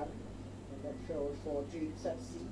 that. And that shows for dreams at sea.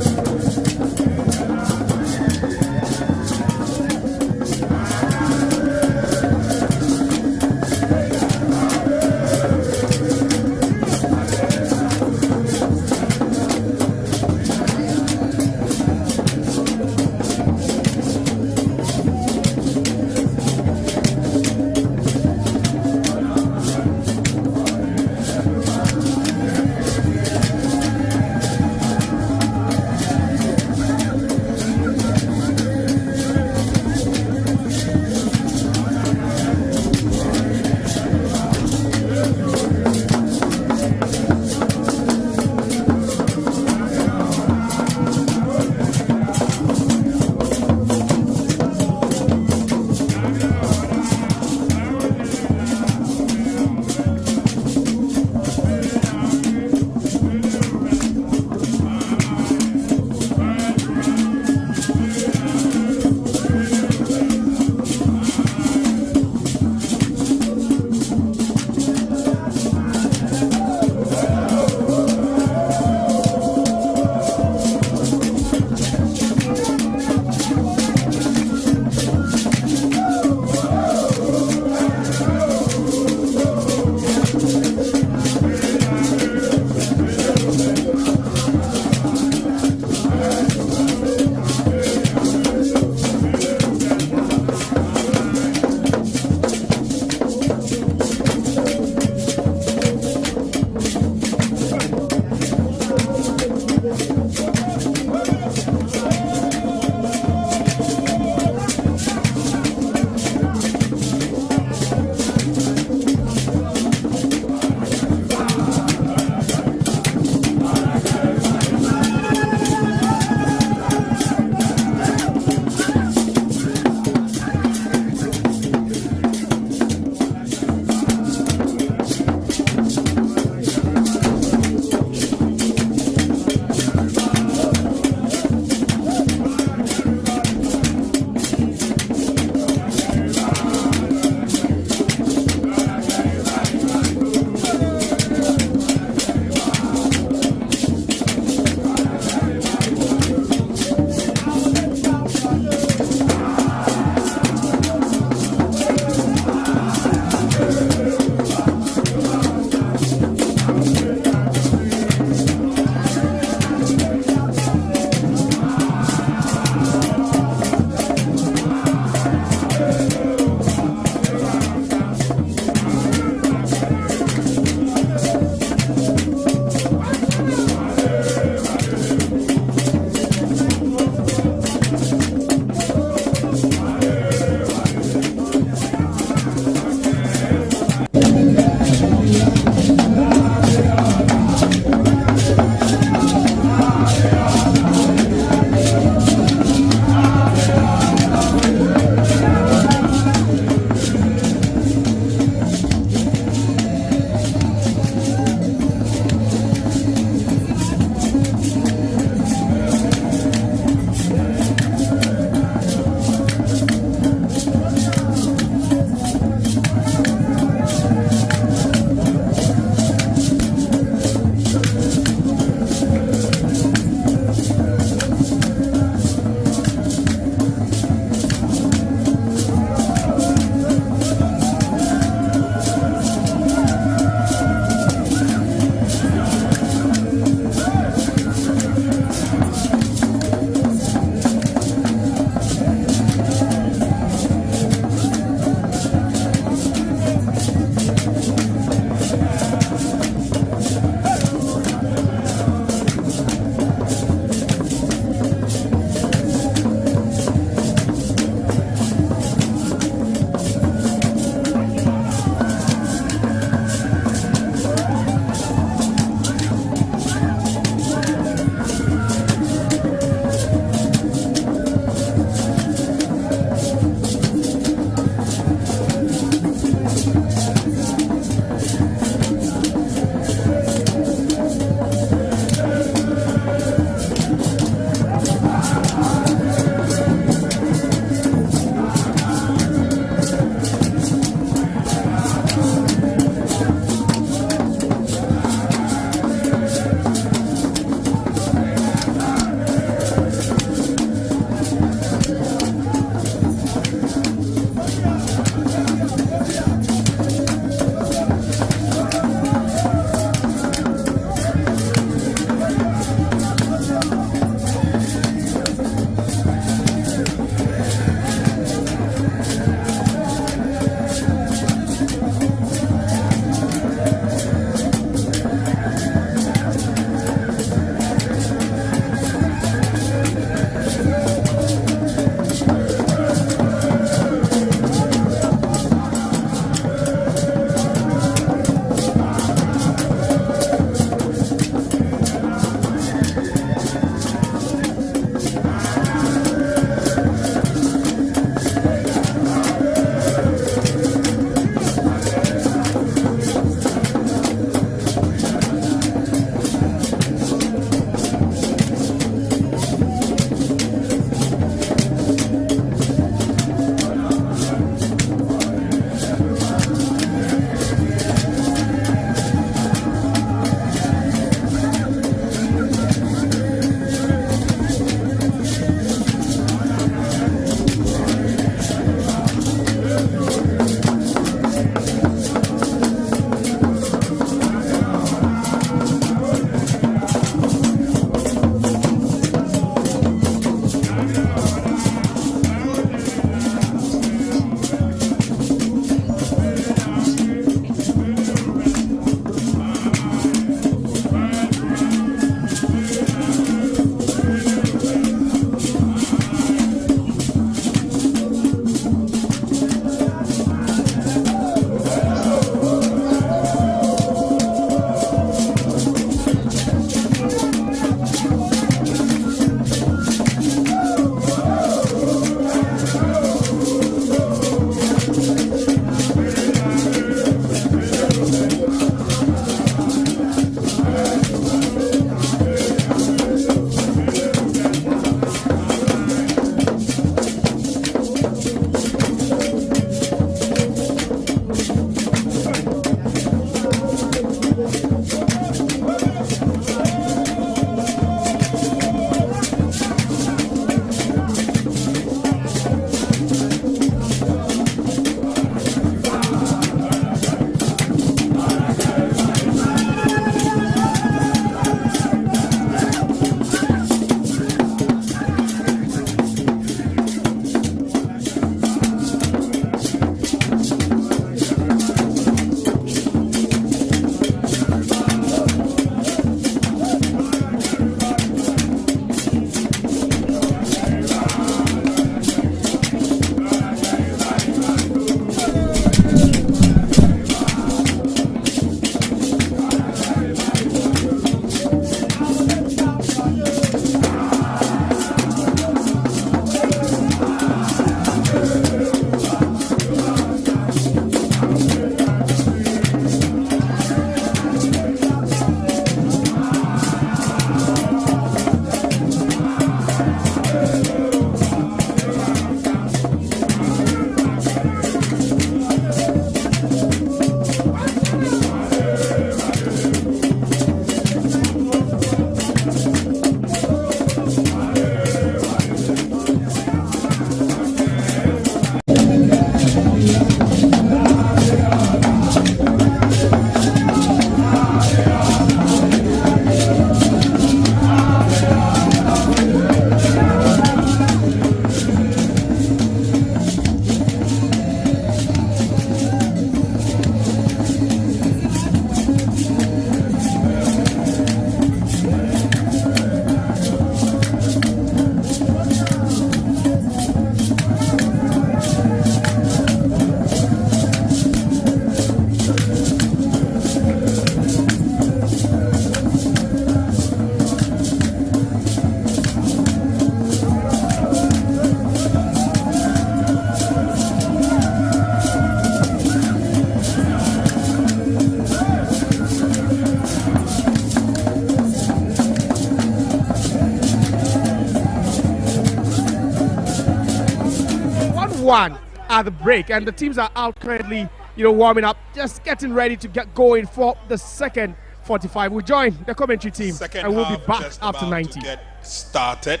1 at the break, and the teams are out currently, warming up, just getting ready to get going for the second 45. We'll join the commentary team, and we'll be back after 90. To get started.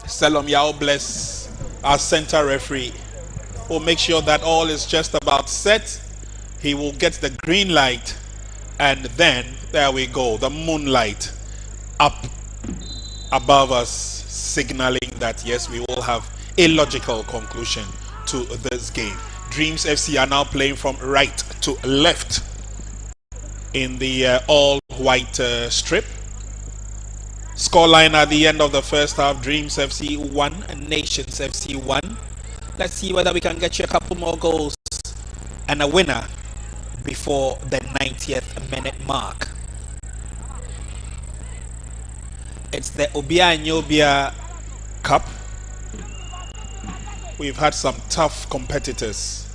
Selom Yao Bless, our center referee, will make sure that all is just about set. He will get the green light, and then there we go, the moonlight up above us, signaling that yes, we will have a logical conclusion to this game. Dreams FC are now playing from right to left in the all-white strip. Scoreline at the end of the first half: Dreams FC 1 and Nations FC 1. Let's see whether we can get you a couple more goals and a winner before the 90th minute mark. It's the Obia and Nyobia Cup. We've had some tough competitors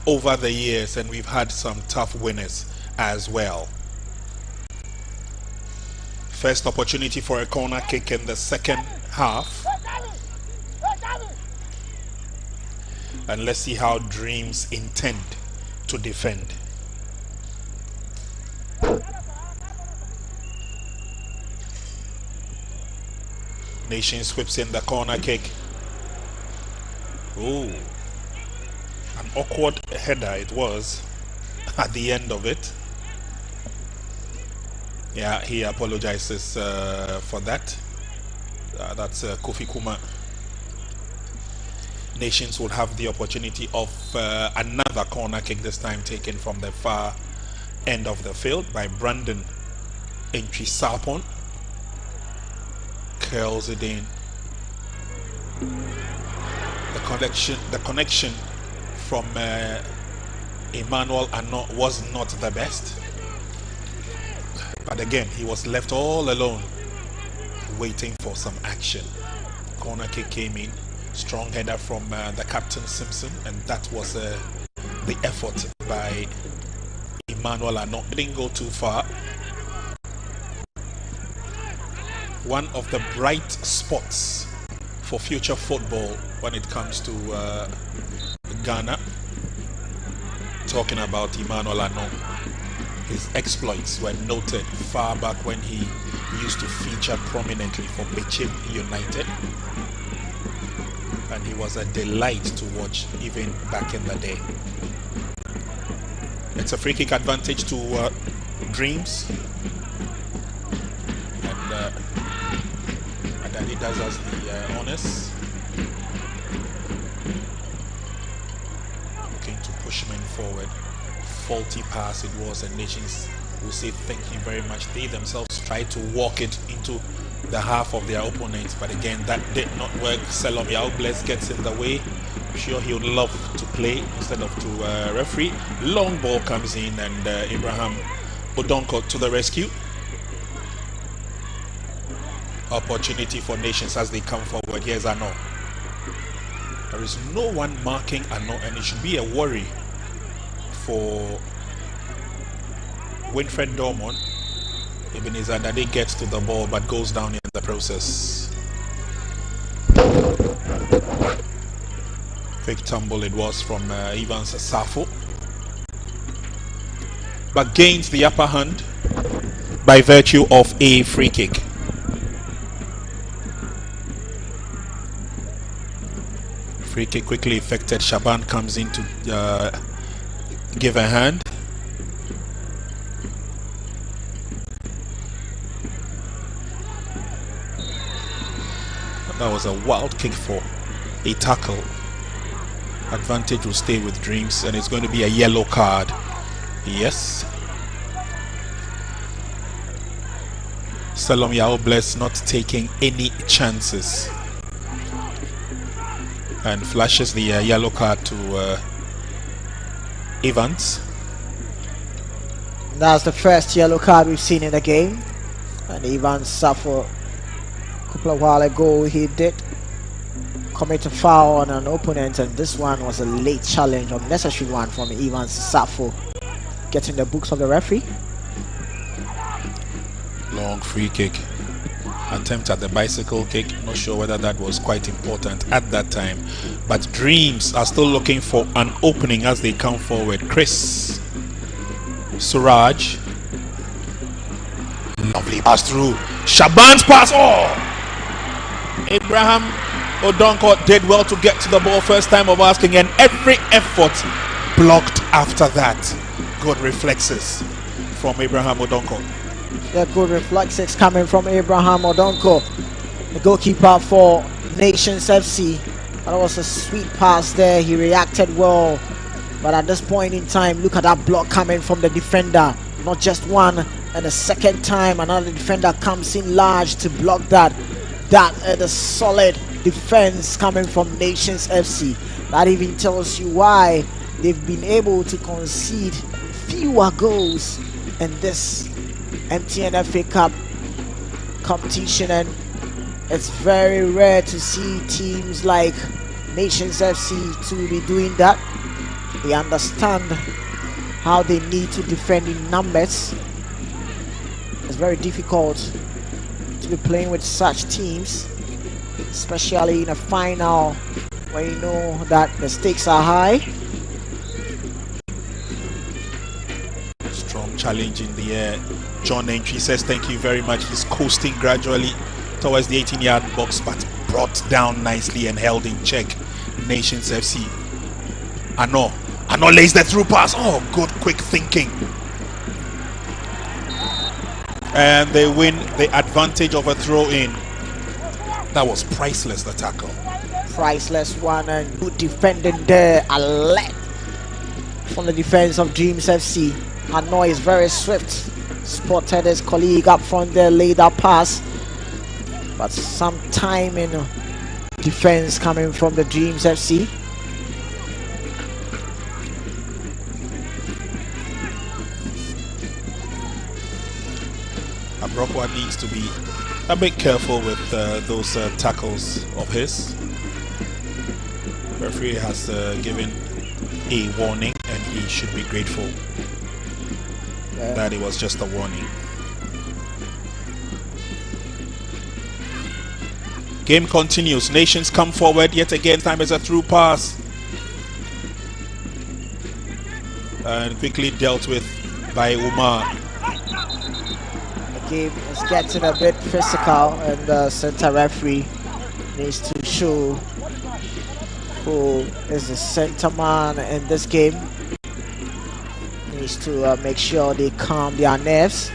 over the years, and we've had some tough winners as well. First opportunity for a corner kick in the second half. And let's see how Dreams intend to defend. Nations whips in the corner kick. Ooh, an awkward header it was at the end of it. Yeah, he apologizes for that. That's Kofi Kuma. Nations will have the opportunity of another corner kick, this time taken from the far end of the field by Brandon Entry-Sarpong. Curls it in. The connection from Emmanuel Arnault was not the best, but again he was left all alone waiting for some action. Corner kick came in, strong header from the captain Simpson, and that was the effort by Emmanuel Arnault. Didn't go too far. One of the bright spots for future football when it comes to Ghana. Talking about Emmanuel Arnault, his exploits were noted far back when he used to feature prominently for Bechem United, and he was a delight to watch even back in the day. It's a free kick advantage to Dreams, and Adani does us the honors. Looking to push men forward. Faulty pass it was, and Nations will say thank you very much. They themselves tried to walk it into the half of their opponents, but again that did not work. Selom Yao Bless gets in the way. I'm sure he would love to play instead of to referee. Long ball comes in, and Abraham Odonko to the rescue. Opportunity for Nations as they come forward. Here's Arnault. There is no one marking Arnault, and it should be a worry for Winfred Dormont. Ebenezer Dade gets to the ball but goes down in the process. Quick tumble it was from Evans Safo, but gains the upper hand by virtue of a free kick. Free kick quickly effected. Shaban comes in to give a hand. That was a wild kick for a tackle. Advantage will stay with Dreams, and it's going to be a yellow card. Yes. Selom Yao Bless not taking any chances, and flashes the yellow card to Evans. That's the first yellow card we've seen in the game, and Evans suffered a couple of while ago. He did commit a foul on an opponent, and this one was a late challenge, unnecessary one from Evans Safo, getting the books of the referee. Long free kick. attempt at the bicycle kick. Not sure whether that was quite important at that time, but Dreams are still looking for an opening as they come forward. Chris Suraj, lovely pass through. Shaban's pass. Abraham Odonko did well to get to the ball first time of asking, and every effort blocked after that. Good reflexes from Abraham Odonko. Yeah, good reflexes coming from Abraham Odonko, the goalkeeper for Nations FC. That was a sweet pass there. He reacted well, but at this point in time, look at that block coming from the defender. Not just one, and the second time another defender comes in large to block that. That is a solid defense coming from Nations FC. That even tells you why they've been able to concede fewer goals in this MTN FA Cup competition, and it's very rare to see teams like Nations FC to be doing that. They understand how they need to defend in numbers. It's very difficult to be playing with such teams, especially in a final where you know that the stakes are high. Strong challenge in the air. John Entry says thank you very much. He's coasting gradually towards the 18-yard box, but brought down nicely and held in check. Nations FC. Ano lays the through pass. Good quick thinking. And they win the advantage of a throw in. That was priceless, the tackle. Priceless one, and good defending there. Alert from the defense of Dreams FC. Hanoi is very swift. Spotted his colleague up front there, laid that pass. But some time in defense coming from the Dreams FC. Abrokwa needs to be a bit careful with those tackles of his. Referee has given a warning, and he should be grateful that it was just a warning. Game continues. Nations come forward yet again. Time is a through pass, and quickly dealt with by Umar. The game is getting a bit physical, and the center referee needs to show who is the center man in this game. Needs to make sure they calm their nerves.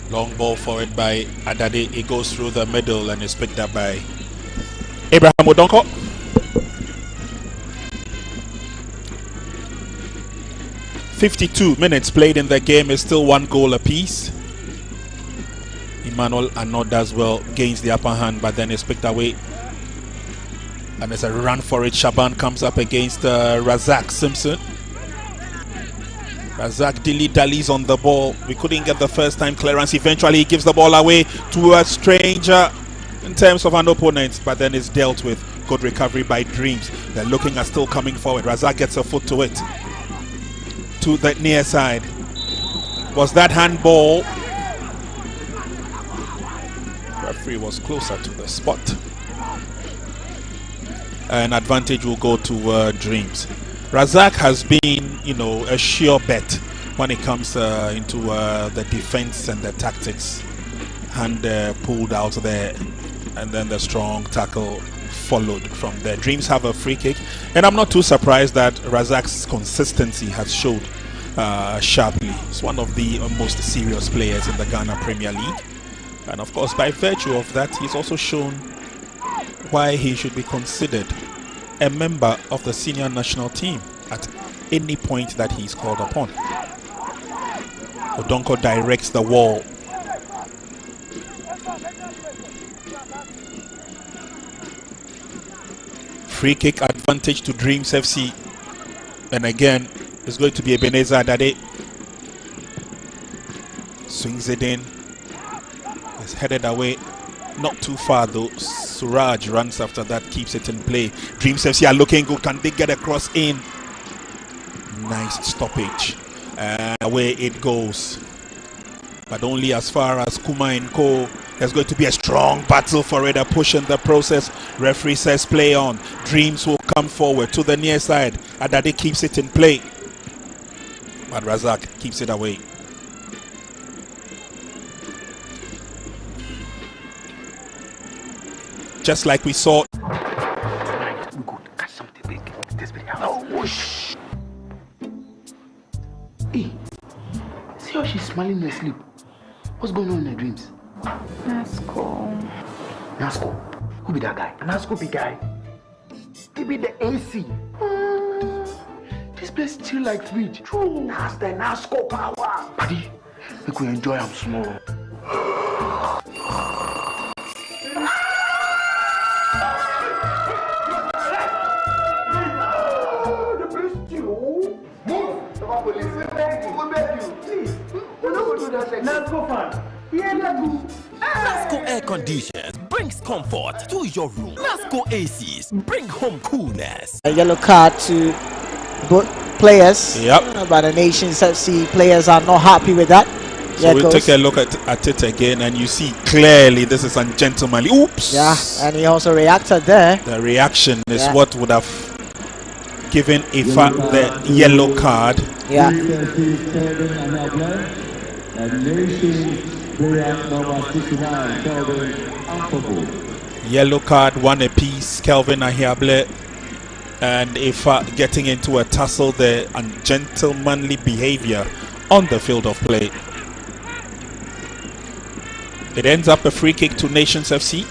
Long ball forward by Adade. It goes through the middle and is picked up by Abraham Odonko. "52 minutes played in the game, is still 1 goal apiece. Emmanuel Ano does well, gains the upper hand, but then is picked away. And there's a run for it. Shaban comes up against Razak Simpson. Razak dilly-dallies on the ball. We couldn't get the first time clearance. Eventually he gives the ball away to a stranger in terms of an opponent, but then it's dealt with. Good recovery by Dreams. They're looking at still coming forward. Razak gets a foot to it. To the near side. Was that handball? Referee was closer to the spot. An advantage will go to Dreams. Razak has been, a sure bet when it comes into the defense and the tactics. Hand pulled out there, and then the strong tackle followed from there. Dreams have a free kick, and I'm not too surprised that Razak's consistency has showed sharply. He's one of the most serious players in the Ghana Premier League, and of course, by virtue of that, he's also shown why he should be considered a member of the senior national team at any point that he's called upon. Odonko directs the wall. Free kick advantage to Dreams FC, and again it's going to be Ebenezer Adade. Swings it in, it's headed away, not too far though. Suraj runs after that, keeps it in play. Dreams FC are looking good. Can they get across in? Nice stoppage, and away it goes. but only as far as Kuma and Co. There's going to be a strong battle for it, a push in the process. Referee says play on. Dreams will come forward to the near side. Adade keeps it in play, but Razak keeps it away. Just like we saw. We could catch something big. This big house. Oh, whoosh. Hey, see how she's smiling in her sleep? What's going on in her dreams? Nasco. Nasco? Who be that guy? Nasco be guy. He be the AC. This place chill like fridge. True. That's the Nasco power. Buddy, we could enjoy him small. Nasco Air Conditions brings comfort to your room. Nasco ACs bring home coolness. A yellow card to both players. Yep. But the Nations FC players are not happy with that. So we'll take a look at it again, and you see clearly this is ungentlemanly. Oops. Yeah, and he also reacted there. The reaction is what would have given Ifa the yellow card. Yeah. Yellow card, one apiece. Kelvin Ahiable and Ifa getting into a tussle there, ungentlemanly behavior on the field of play. It ends up a free kick to Nations FC.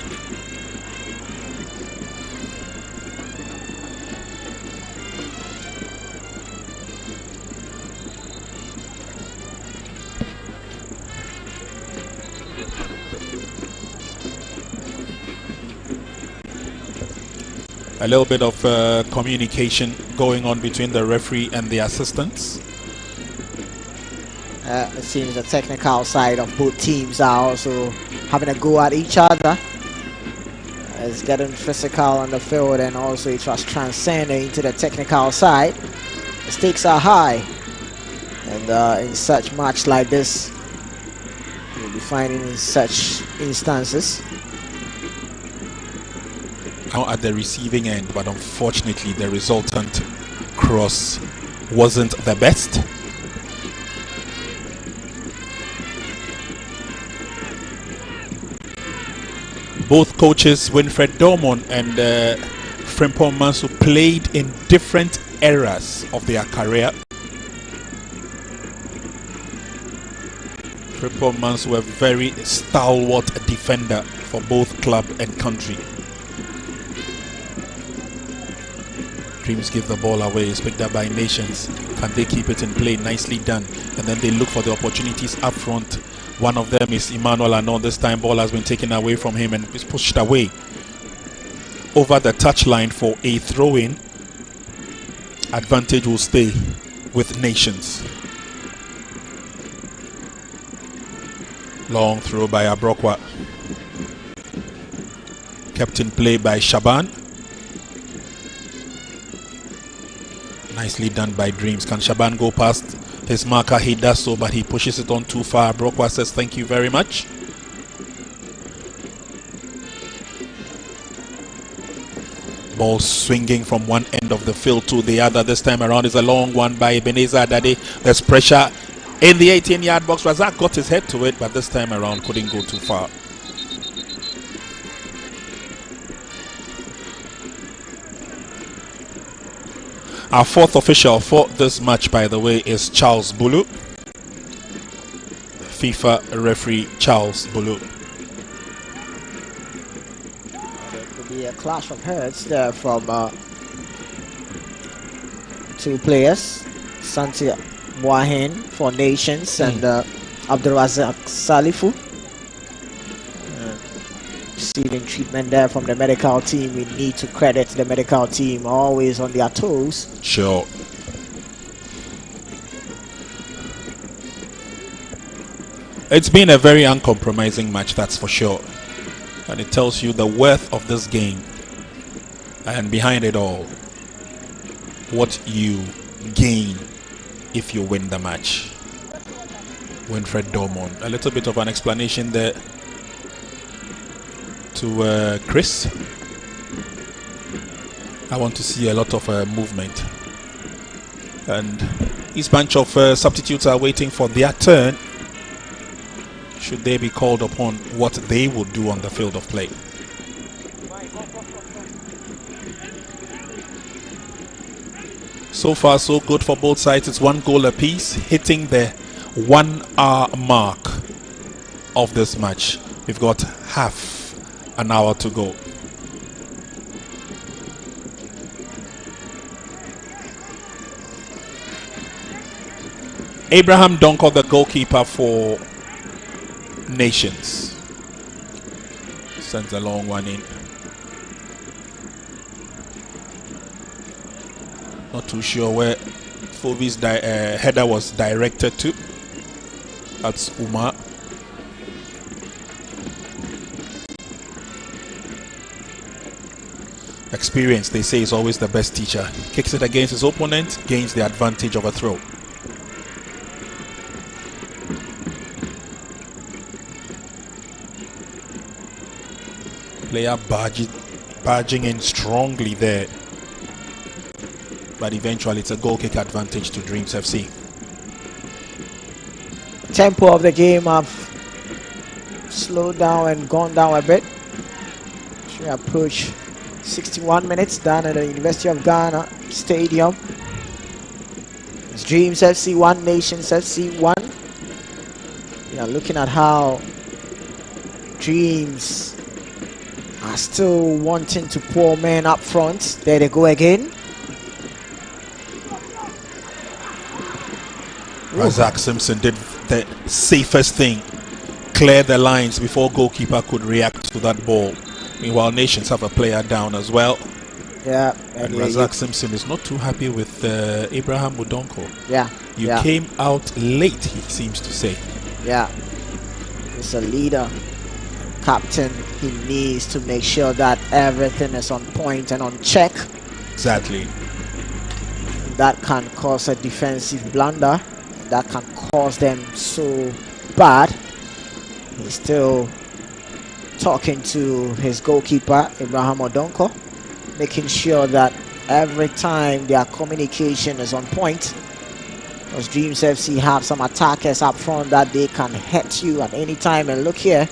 A little bit of communication going on between the referee and the assistants. It seems the technical side of both teams are also having a go at each other. It's getting physical on the field, and also it was transcending into the technical side. The stakes are high, and in such match like this, you'll be finding in such instances. Now at the receiving end, but unfortunately the resultant cross wasn't the best. Both coaches, Winfred Dormon and Frimpong Manso, played in different eras of their career. Frimpong Manso, a very stalwart defender for both club and country. Dreams give the ball away. It's picked up by Nations. Can they keep it in play? Nicely done. And then they look for the opportunities up front. One of them is Emmanuel Anon. This time ball has been taken away from him and is pushed away over the touchline for a throw-in. Advantage will stay with Nations. Long throw by Abrokwa. Kept in play by Shaban. Nicely done by Dreams. Can Shaban go past his marker? He does so, but he pushes it on too far. Brokwa says thank you very much. Ball swinging from one end of the field to the other. This time around is a long one by Ebenezer Adade. There's pressure in the 18-yard box. Razak got his head to it, but this time around couldn't go too far. Our fourth official for this match, by the way, is Charles Bulu. FIFA referee Charles Bulu. There could be a clash of heads there from two players. Santi Wahin for Nations and Abdulrazak Salifu. Receiving treatment there from the medical team. We need to credit the medical team, always on their toes. Sure. It's been a very uncompromising match, that's for sure. And it tells you the worth of this game. And behind it all, what you gain if you win the match. Winfred Dormon. A little bit of an explanation there to Chris. I want to see a lot of movement. And this bunch of substitutes are waiting for their turn, should they be called upon, what they would do on the field of play. So far, so good for both sides. It's 1 goal apiece, hitting the 1 hour mark of this match. We've got half an hour to go. Abraham Donko, the goalkeeper for Nations, sends a long one in. Not too sure where Fovi's header was directed to. That's Umar. Experience, they say, is always the best teacher. Kicks it against his opponent, gains the advantage of a throw. Player barging in strongly there, but eventually it's a goal kick advantage to Dreams FC. Tempo of the game have slowed down and gone down a bit. We approach 61 minutes down at the University of Ghana Stadium. It's Dreams FC 1, Nations FC 1. We are looking at how Dreams are still wanting to pour men up front. There they go again. Razak Simpson did the safest thing, clear the lines before goalkeeper could react to that ball. Meanwhile, Nations have a player down as well. Yeah, and Razak Simpson is not too happy with Abraham Udonko. Yeah, you came out late, he seems to say. Yeah, he's a leader, captain. He needs to make sure that everything is on point and on check. Exactly. That can cause a defensive blunder. That can cause them so bad. He's still talking to his goalkeeper, Abraham Odonko, making sure that every time their communication is on point. Because Dreams FC have some attackers up front that they can hit you at any time. And look here,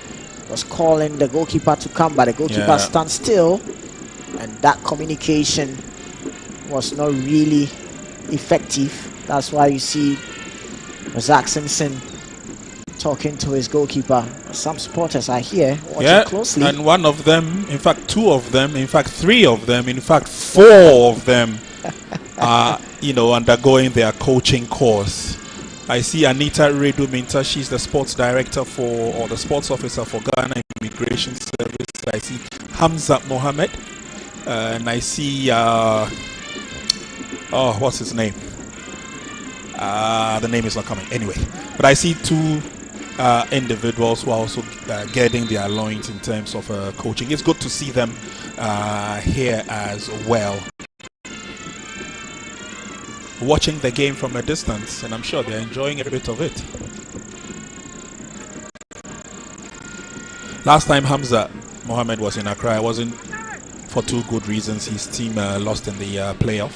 was calling the goalkeeper to come, but the goalkeeper stands still, and that communication was not really effective. That's why you see Razak Simpson talking to his goalkeeper. Some supporters are here watching closely. And one of them, in fact 2 of them, in fact 3 of them, in fact 4 of them are, you know, undergoing their coaching course. I see Anita Redu Minta, she's the sports director for, or the sports officer for Ghana Immigration Service. I see Hamza Mohammed, and I see, what's his name? The name is not coming. Anyway, but I see 2 individuals who are also getting their loins in terms of coaching. It's good to see them here as well, watching the game from a distance, and I'm sure they're enjoying every bit of it. Last time Hamza Mohammed was in Accra, it wasn't for 2 good reasons. His team lost in the playoff.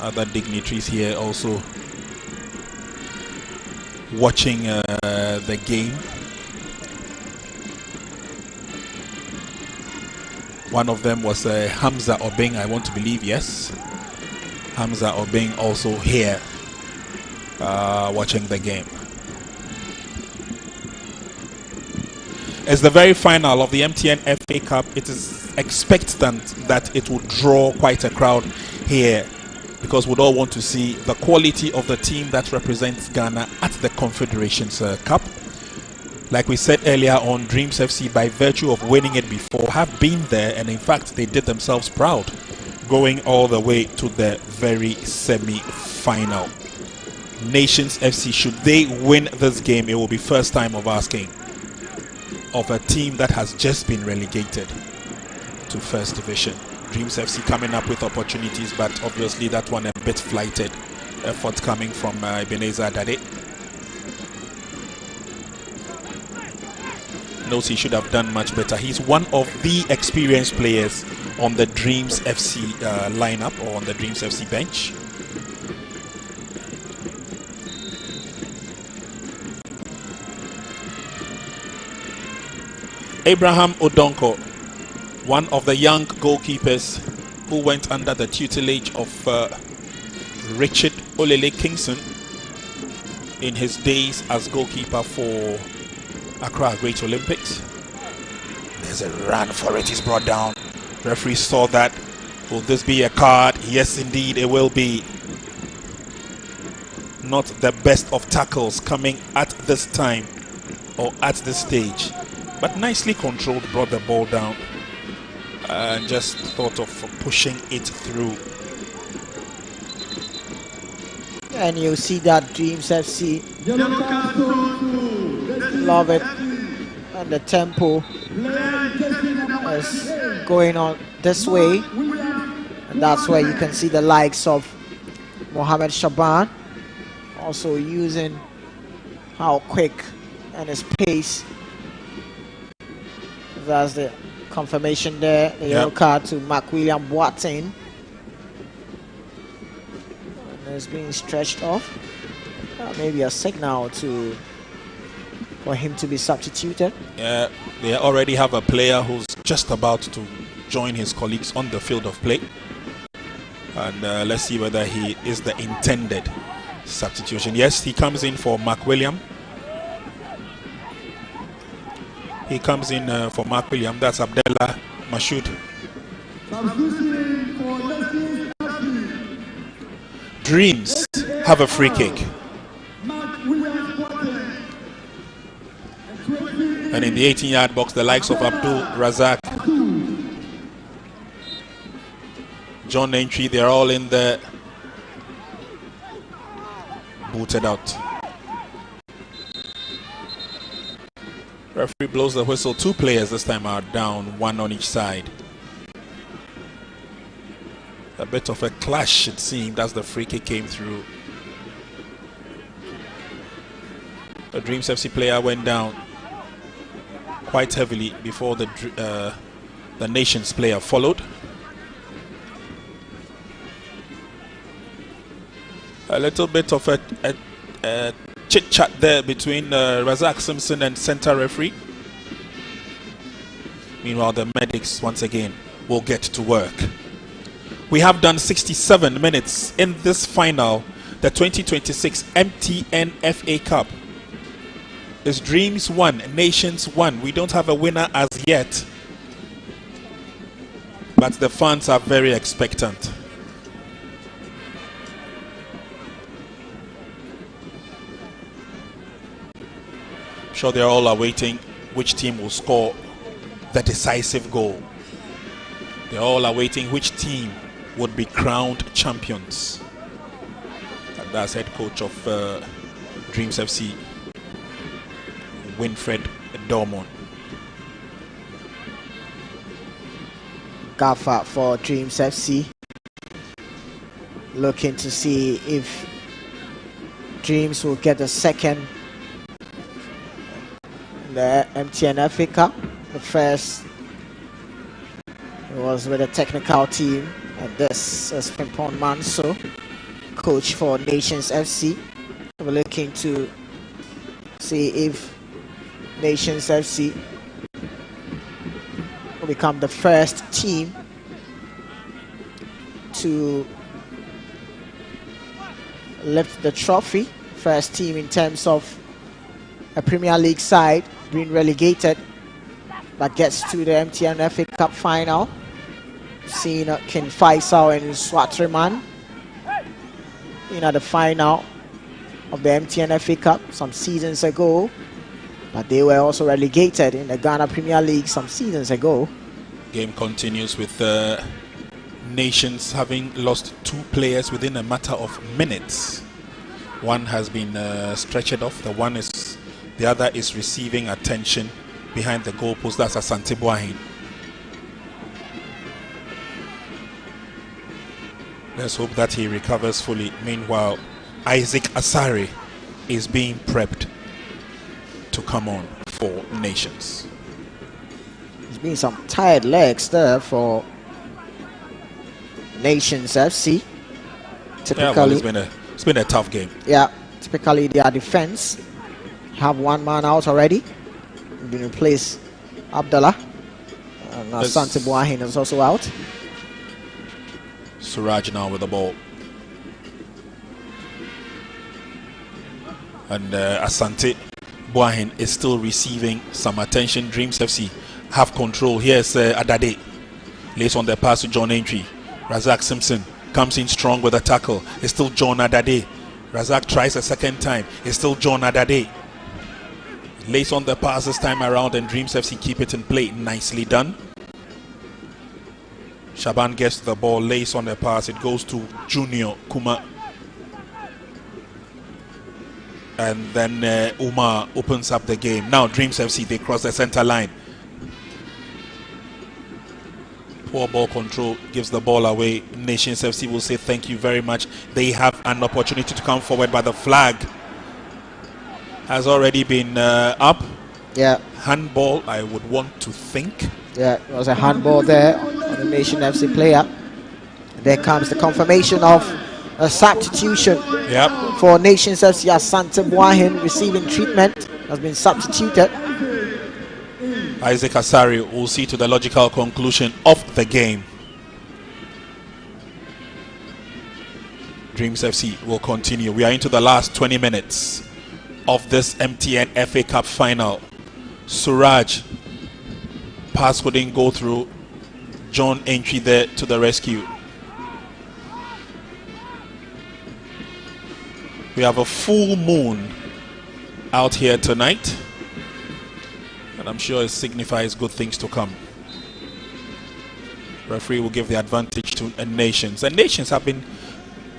Other dignitaries here also watching the game. One of them was Hamza Obeng, I want to believe, yes. Hamza Obeng also here watching the game. As the very final of the MTN FA Cup, it is expectant that it will draw quite a crowd here, because we'd all want to see the quality of the team that represents Ghana at the Confederations Cup. Like we said earlier on, Dreams FC, by virtue of winning it before, have been there, and in fact they did themselves proud, going all the way to the very semi-final. Nations FC, should they win this game, it will be first time of asking of a team that has just been relegated to First Division. Dreams FC coming up with opportunities, but obviously that one a bit flighted. Effort coming from Ebenezer Dade. Knows he should have done much better. He's one of the experienced players on the Dreams FC lineup, or on the Dreams FC bench. Abraham Odonko, one of the young goalkeepers who went under the tutelage of Richard Olele Kingston in his days as goalkeeper for Accra Great Olympics. There's a run for it, he's brought down. Referee saw that. Will this be a card? Yes, indeed, it will be. Not the best of tackles coming at this time or at this stage, but nicely controlled, brought the ball down and just thought of pushing it through. And you see that Dreams FC love it, and the tempo is going on this way, and that's where you can see the likes of Mohamed Shaban also using how quick and his pace. That's the confirmation there, the yellow card to Mark William Boateng. Is being stretched off. Maybe a signal for him to be substituted. Yeah, they already have a player who's just about to join his colleagues on the field of play, and let's see whether he is the intended substitution. Yes, he comes in for Mark William. He comes in for Mark William. That's Abdullah Mashoud. Dreams have a free kick. And in the 18-yard box, the likes of Abdul Razak, John Entry, they're all in there. Booted out. Referee blows the whistle. 2 players this time are down, 1 on each side. A bit of a clash, it seemed, as the free kick came through. The Dreams FC player went down quite heavily before the Nations player followed. A little bit of a chit-chat there between Razak Simpson and center referee. Meanwhile, the medics once again will get to work. We have done 67 minutes in this final, the 2026 MTN FA Cup. It's Dreams 1, Nations 1. We don't have a winner as yet, but the fans are very expectant. I'm sure they're all awaiting which team will score the decisive goal. They're all awaiting which team would be crowned champions. And that's head coach of Dreams FC, Winfred Dormon. Gaffer for Dreams FC, looking to see if Dreams will get a second in the MTN FA Cup. The first was with a technical team, and this is Frimpong Manso, coach for Nations FC. We're looking to see if Nations FC will become the first team to lift the trophy, first team in terms of a Premier League side being relegated that gets to the MTN FA Cup final. Seeing King Faisal and Swatreman in the final of the MTN FA Cup some seasons ago, but they were also relegated in the Ghana Premier League some seasons ago. Game continues with Nations having lost 2 players within a matter of minutes. One has been stretched off. The other is receiving attention behind the goalpost. That's Asante Boahin. Let's hope that he recovers fully. Meanwhile, Isaac Asare is being prepped to come on for Nations. There's been some tired legs there for Nations FC. Typically, Yeah, well, it's been a tough game. Yeah, typically their defense have one man out already. Been replaced Abdallah. And Asante Boahin is also out. Suraj now with the ball. And Asante Boahin is still receiving some attention. Dreams FC have control. Here's Adade. Lays on the pass to John Entry. Razak Simpson comes in strong with a tackle. It's still John Adade. Razak tries a second time. It's still John Adade. Lays on the pass this time around, and Dreams FC keep it in play. Nicely done. Shaban gets the ball, lays on the pass. It goes to Junior Kuma. And then Umar opens up the game. Now Dreams FC, they cross the center line. Poor ball control, gives the ball away. Nations FC will say thank you very much. They have an opportunity to come forward, but the flag has already been up. Yeah. Handball, I would want to think. Yeah, there was a handball there on the Nation FC player. There comes the confirmation of a substitution for Nations FC. Asante Boahin receiving treatment, has been substituted. Isaac Asare will see to the logical conclusion of the game. Dreams FC will continue. We are into the last 20 minutes of this MTN FA Cup final. Suraj, pass couldn't go through. John Entry there to the rescue. We have a full moon out here tonight, and I'm sure it signifies good things to come. Referee will give the advantage to Nations. And Nations have been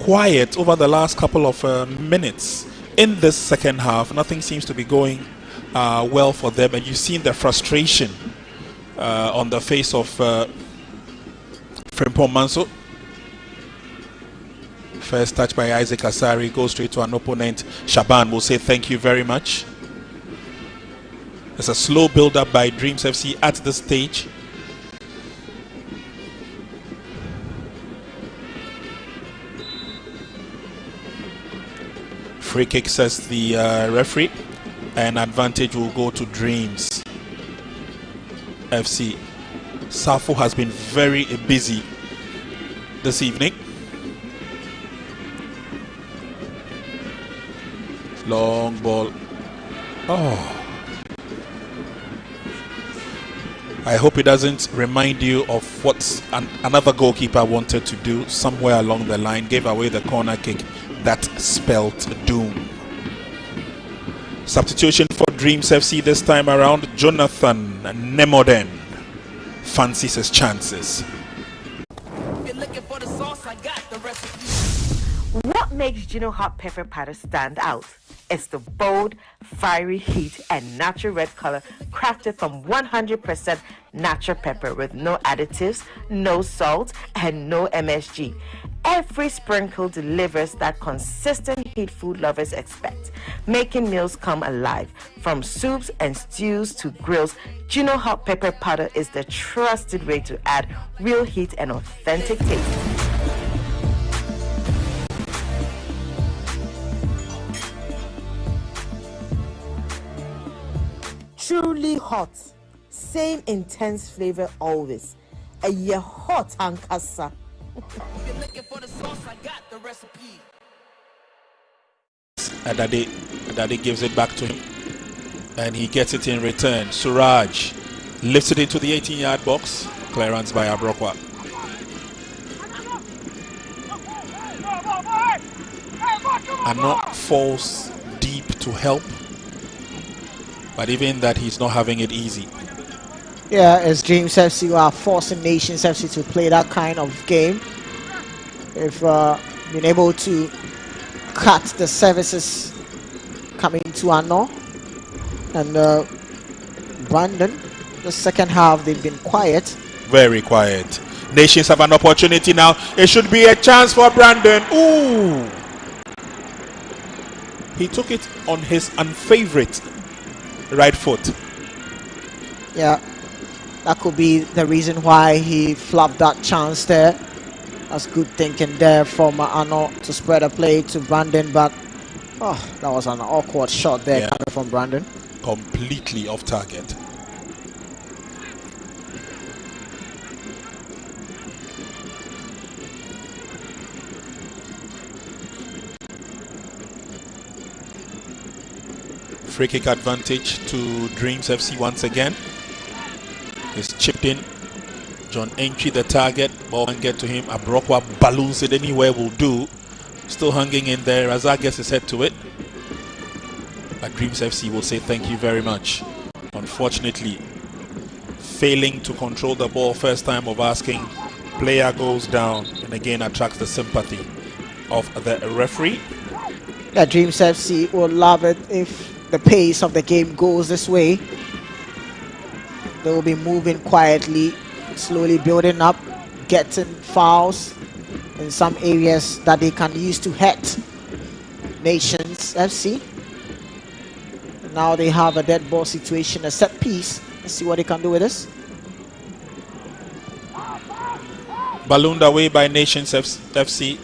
quiet over the last couple of minutes in this second half. Nothing seems to be going well for them, and you've seen the frustration on the face of Frimpong Manso. First touch by Isaac Asare, goes straight to an opponent. Shaban will say thank you very much. It's a slow build up by Dreams FC at this stage. Free kick, says the referee, and advantage will go to Dreams FC. Safo has been very busy this evening. Long ball. Oh, I hope it doesn't remind you of what another goalkeeper wanted to do somewhere along the line. Gave away the corner kick that spelled doom. Substitution for Dreams FC this time around. Jonathan Nemoden fancies his chances. What makes Gino hot pepper powder stand out? It's the bold, fiery heat and natural red color crafted from 100% natural pepper with no additives, no salt, and no MSG. Every sprinkle delivers that consistent heat food lovers expect, making meals come alive. From soups and stews to grills, Gino hot pepper powder is the trusted way to add real heat and authentic taste. Truly hot, same intense flavor always. A year hot and kasa. Adade gives it back to him, and he gets it in return. Suraj lifts it into the 18-yard box. Clearance by Abrokwa. Ano falls deep to help, but even that, he's not having it easy. Yeah, as Dreams FC are forcing Nations FC to play that kind of game. If been able to cut the services coming to Ano and Brandon, the second half they've been quiet. Very quiet. Nations have an opportunity now. It should be a chance for Brandon. Ooh! He took it on his unfavorite right foot. Yeah, that could be the reason why he flubbed that chance there. That's good thinking there from Arno to spread a play to Brandon, but that was an awkward shot there coming from Brandon. Completely off target. Free kick advantage to Dreams FC once again. It's chipped in. John Entry the target. Ball can get to him. Abrokwa balloons it anywhere will do. Still hanging in there. Razak gets his head to it. But Dreams FC will say thank you very much. Unfortunately, failing to control the ball first time of asking, player goes down and again attracts the sympathy of the referee. Yeah, Dreams FC will love it if the pace of the game goes this way. They will be moving quietly, slowly building up, getting fouls in some areas that they can use to hurt Nations FC. Now they have a dead ball situation, a set piece. Let's see what they can do with this. Ballooned away by Nations FC.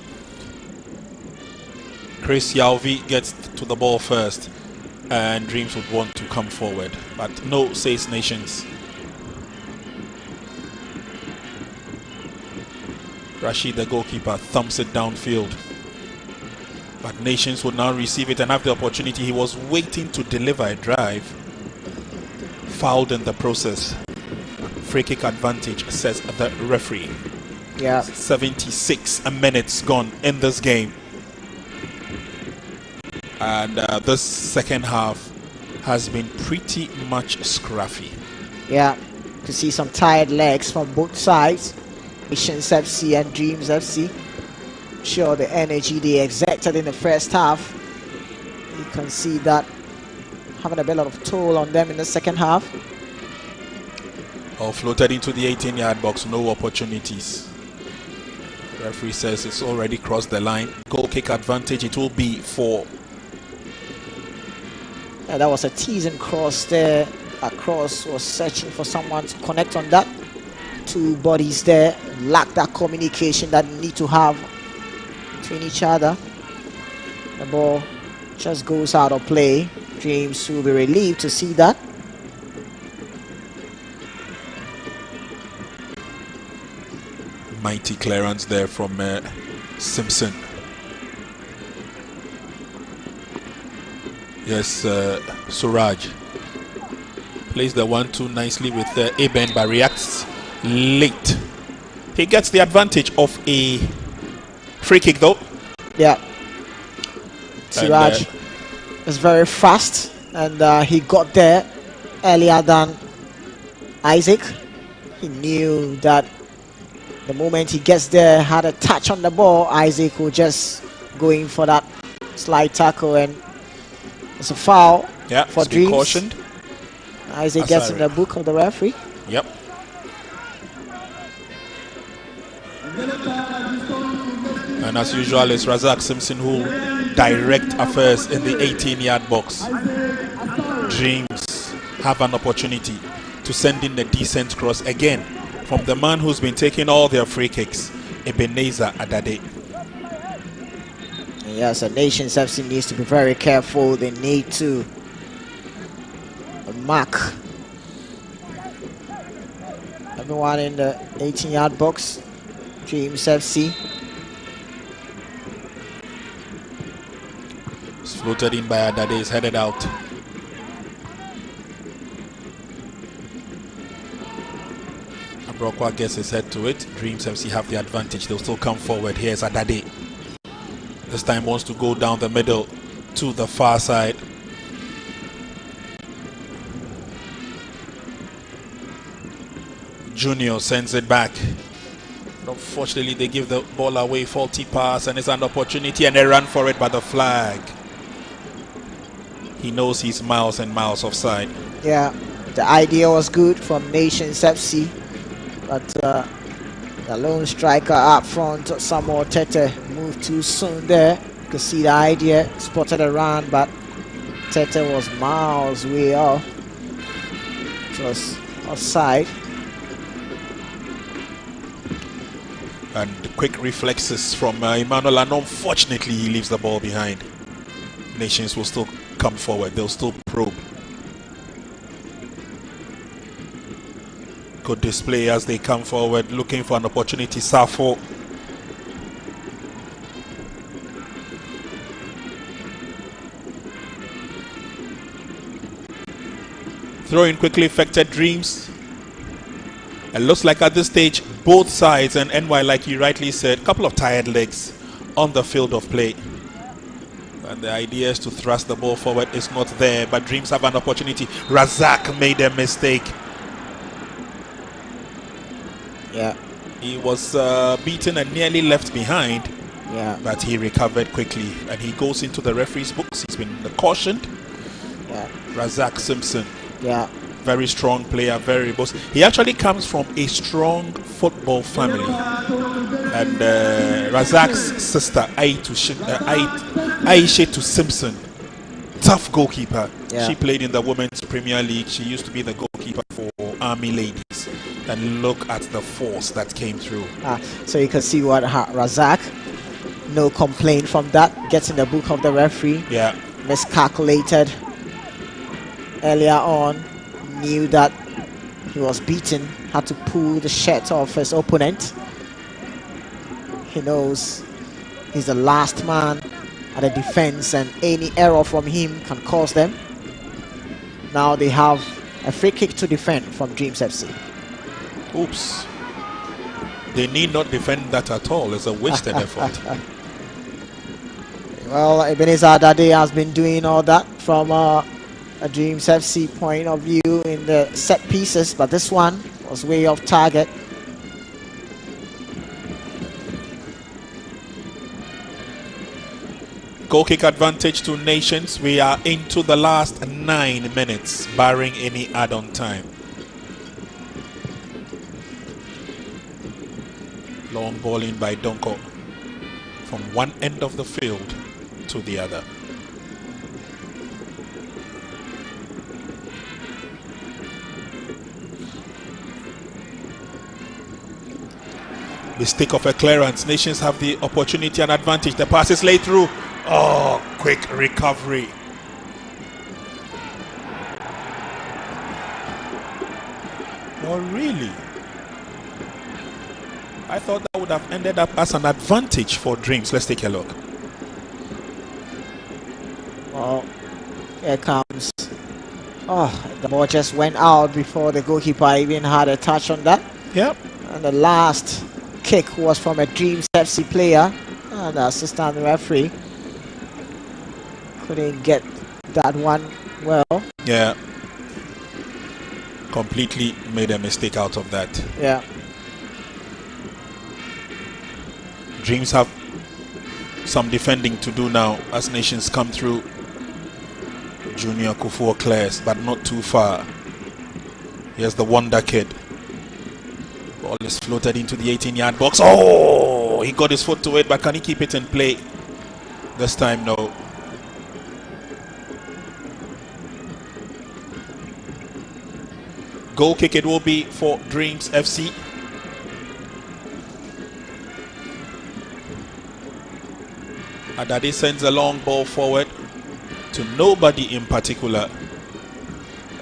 Chris Yalvi gets to the ball first, and Dreams would want to come forward, but no, says Nations. Rashid, the goalkeeper, thumps it downfield, but Nations would now receive it and have the opportunity. He was waiting to deliver a drive, fouled in the process. Free kick advantage, says the referee. Yeah, 76 minutes gone in this game. And this second half has been pretty much scruffy. Yeah, to see some tired legs from both sides, Nations FC and Dreams FC. Sure, the energy they exerted in the first half, you can see that having a bit of toll on them in the second half. All floated into the 18-yard box, no opportunities. Referee says it's already crossed the line. Goal kick advantage, it will be for. Yeah, that was a teasing cross there. A cross was searching for someone to connect on that. Two bodies there lack that communication that you need to have between each other. The ball just goes out of play. Dreams will be relieved to see that. Mighty clearance there from Simpson. Yes, Suraj plays the 1-2 nicely with Eben, but reacts late. He gets the advantage of a free kick though. Yeah. Suraj is very fast, and he got there earlier than Isaac. He knew that the moment he gets there, had a touch on the ball, Isaac will just go in for that slide tackle, and it's a foul for Dreams. Cautioned. Isaac gets in the book of the referee. Yep. And as usual, it's Razak Simpson who direct affairs in the 18-yard box. Dreams have an opportunity to send in a decent cross again from the man who's been taking all their free kicks, Ebenezer Adade. Yes, the Nations FC needs to be very careful. They need to mark everyone in the 18-yard box. Dreams FC. It's floated in by Adade, is headed out. Abrokwa gets his head to it. Dreams FC have the advantage. They'll still come forward. Here's Adade. This time wants to go down the middle to the far side. Junior sends it back. Unfortunately, they give the ball away, faulty pass, and it's an opportunity, and they run for it by the flag. He knows he's miles and miles offside. Yeah, the idea was good from Nations FC, but The lone striker up front, Samuel Tete moved too soon there. You could see the idea, spotted a run, but Tete was miles way off. It was offside. And quick reflexes from Emmanuel, and unfortunately he leaves the ball behind. Nations will still come forward, they'll still probe. Good display as they come forward, looking for an opportunity. Safo. Throw in quickly affected Dreams. It looks like at this stage, both sides, and NY, like you rightly said, a couple of tired legs on the field of play. And the idea is to thrust the ball forward. It's not there, but Dreams have an opportunity. Razak made a mistake. Yeah. He was beaten and nearly left behind. Yeah. But he recovered quickly. And he goes into the referee's books. He's been cautioned. Yeah. Razak Simpson. Yeah. Very strong player, very robust. He actually comes from a strong football family. And Razak's sister, Aishatu Simpson, tough goalkeeper. Yeah. She played in the Women's Premier League. She used to be the goalkeeper for Army Ladies. And look at the force that came through. So you can see what Razak, no complaint from that. Gets in the book of the referee. Yeah. Miscalculated earlier on. Knew that he was beaten, had to pull the shirt off his opponent. He knows he's the last man at the defense, and any error from him can cost them. Now they have a free kick to defend from Dreams FC. Oops. They need not defend that at all. It's a wasted effort. Well, Ebenezer Dade has been doing all that from a Dreams FC point of view in the set pieces, but this one was way off target. Goal kick advantage to Nations. We are into the last 9 minutes, barring any add-on time. Long ball in by Donko from one end of the field to the other. Mistake of a clearance. Nations have the opportunity and advantage. The pass is laid through. Oh, quick recovery. Oh, really? I thought that would have ended up as an advantage for Dreams. Let's take a look. Well, here comes. Oh, the ball just went out before the goalkeeper even had a touch on that. Yep. And the last kick was from a Dreams FC player, and the assistant referee couldn't get that one well. Yeah. Completely made a mistake out of that. Yeah. Dreams have some defending to do now as Nations come through. Junior Kufuor clears, but not too far. Here's the wonder kid. Ball is floated into the 18-yard box. Oh, he got his foot to it, but can he keep it in play? This time, no. Goal kick it will be for Dreams FC. Adade sends a long ball forward to nobody in particular.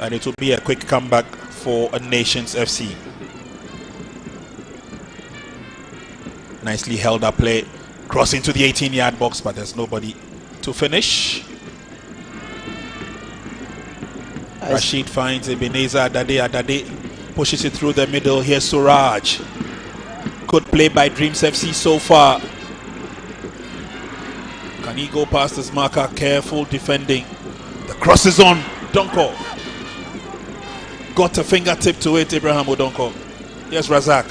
And it will be a quick comeback for a Nations FC. Nicely held up play. Cross into the 18-yard box, but there's nobody to finish. Rashid finds Ebenezer Adade. Adade pushes it through the middle. Here's Suraj. Good play by Dreams FC so far. Can he go past his marker? Careful defending. The cross is on. Donko. Got a fingertip to it, Abraham Odonko. Here's Razak.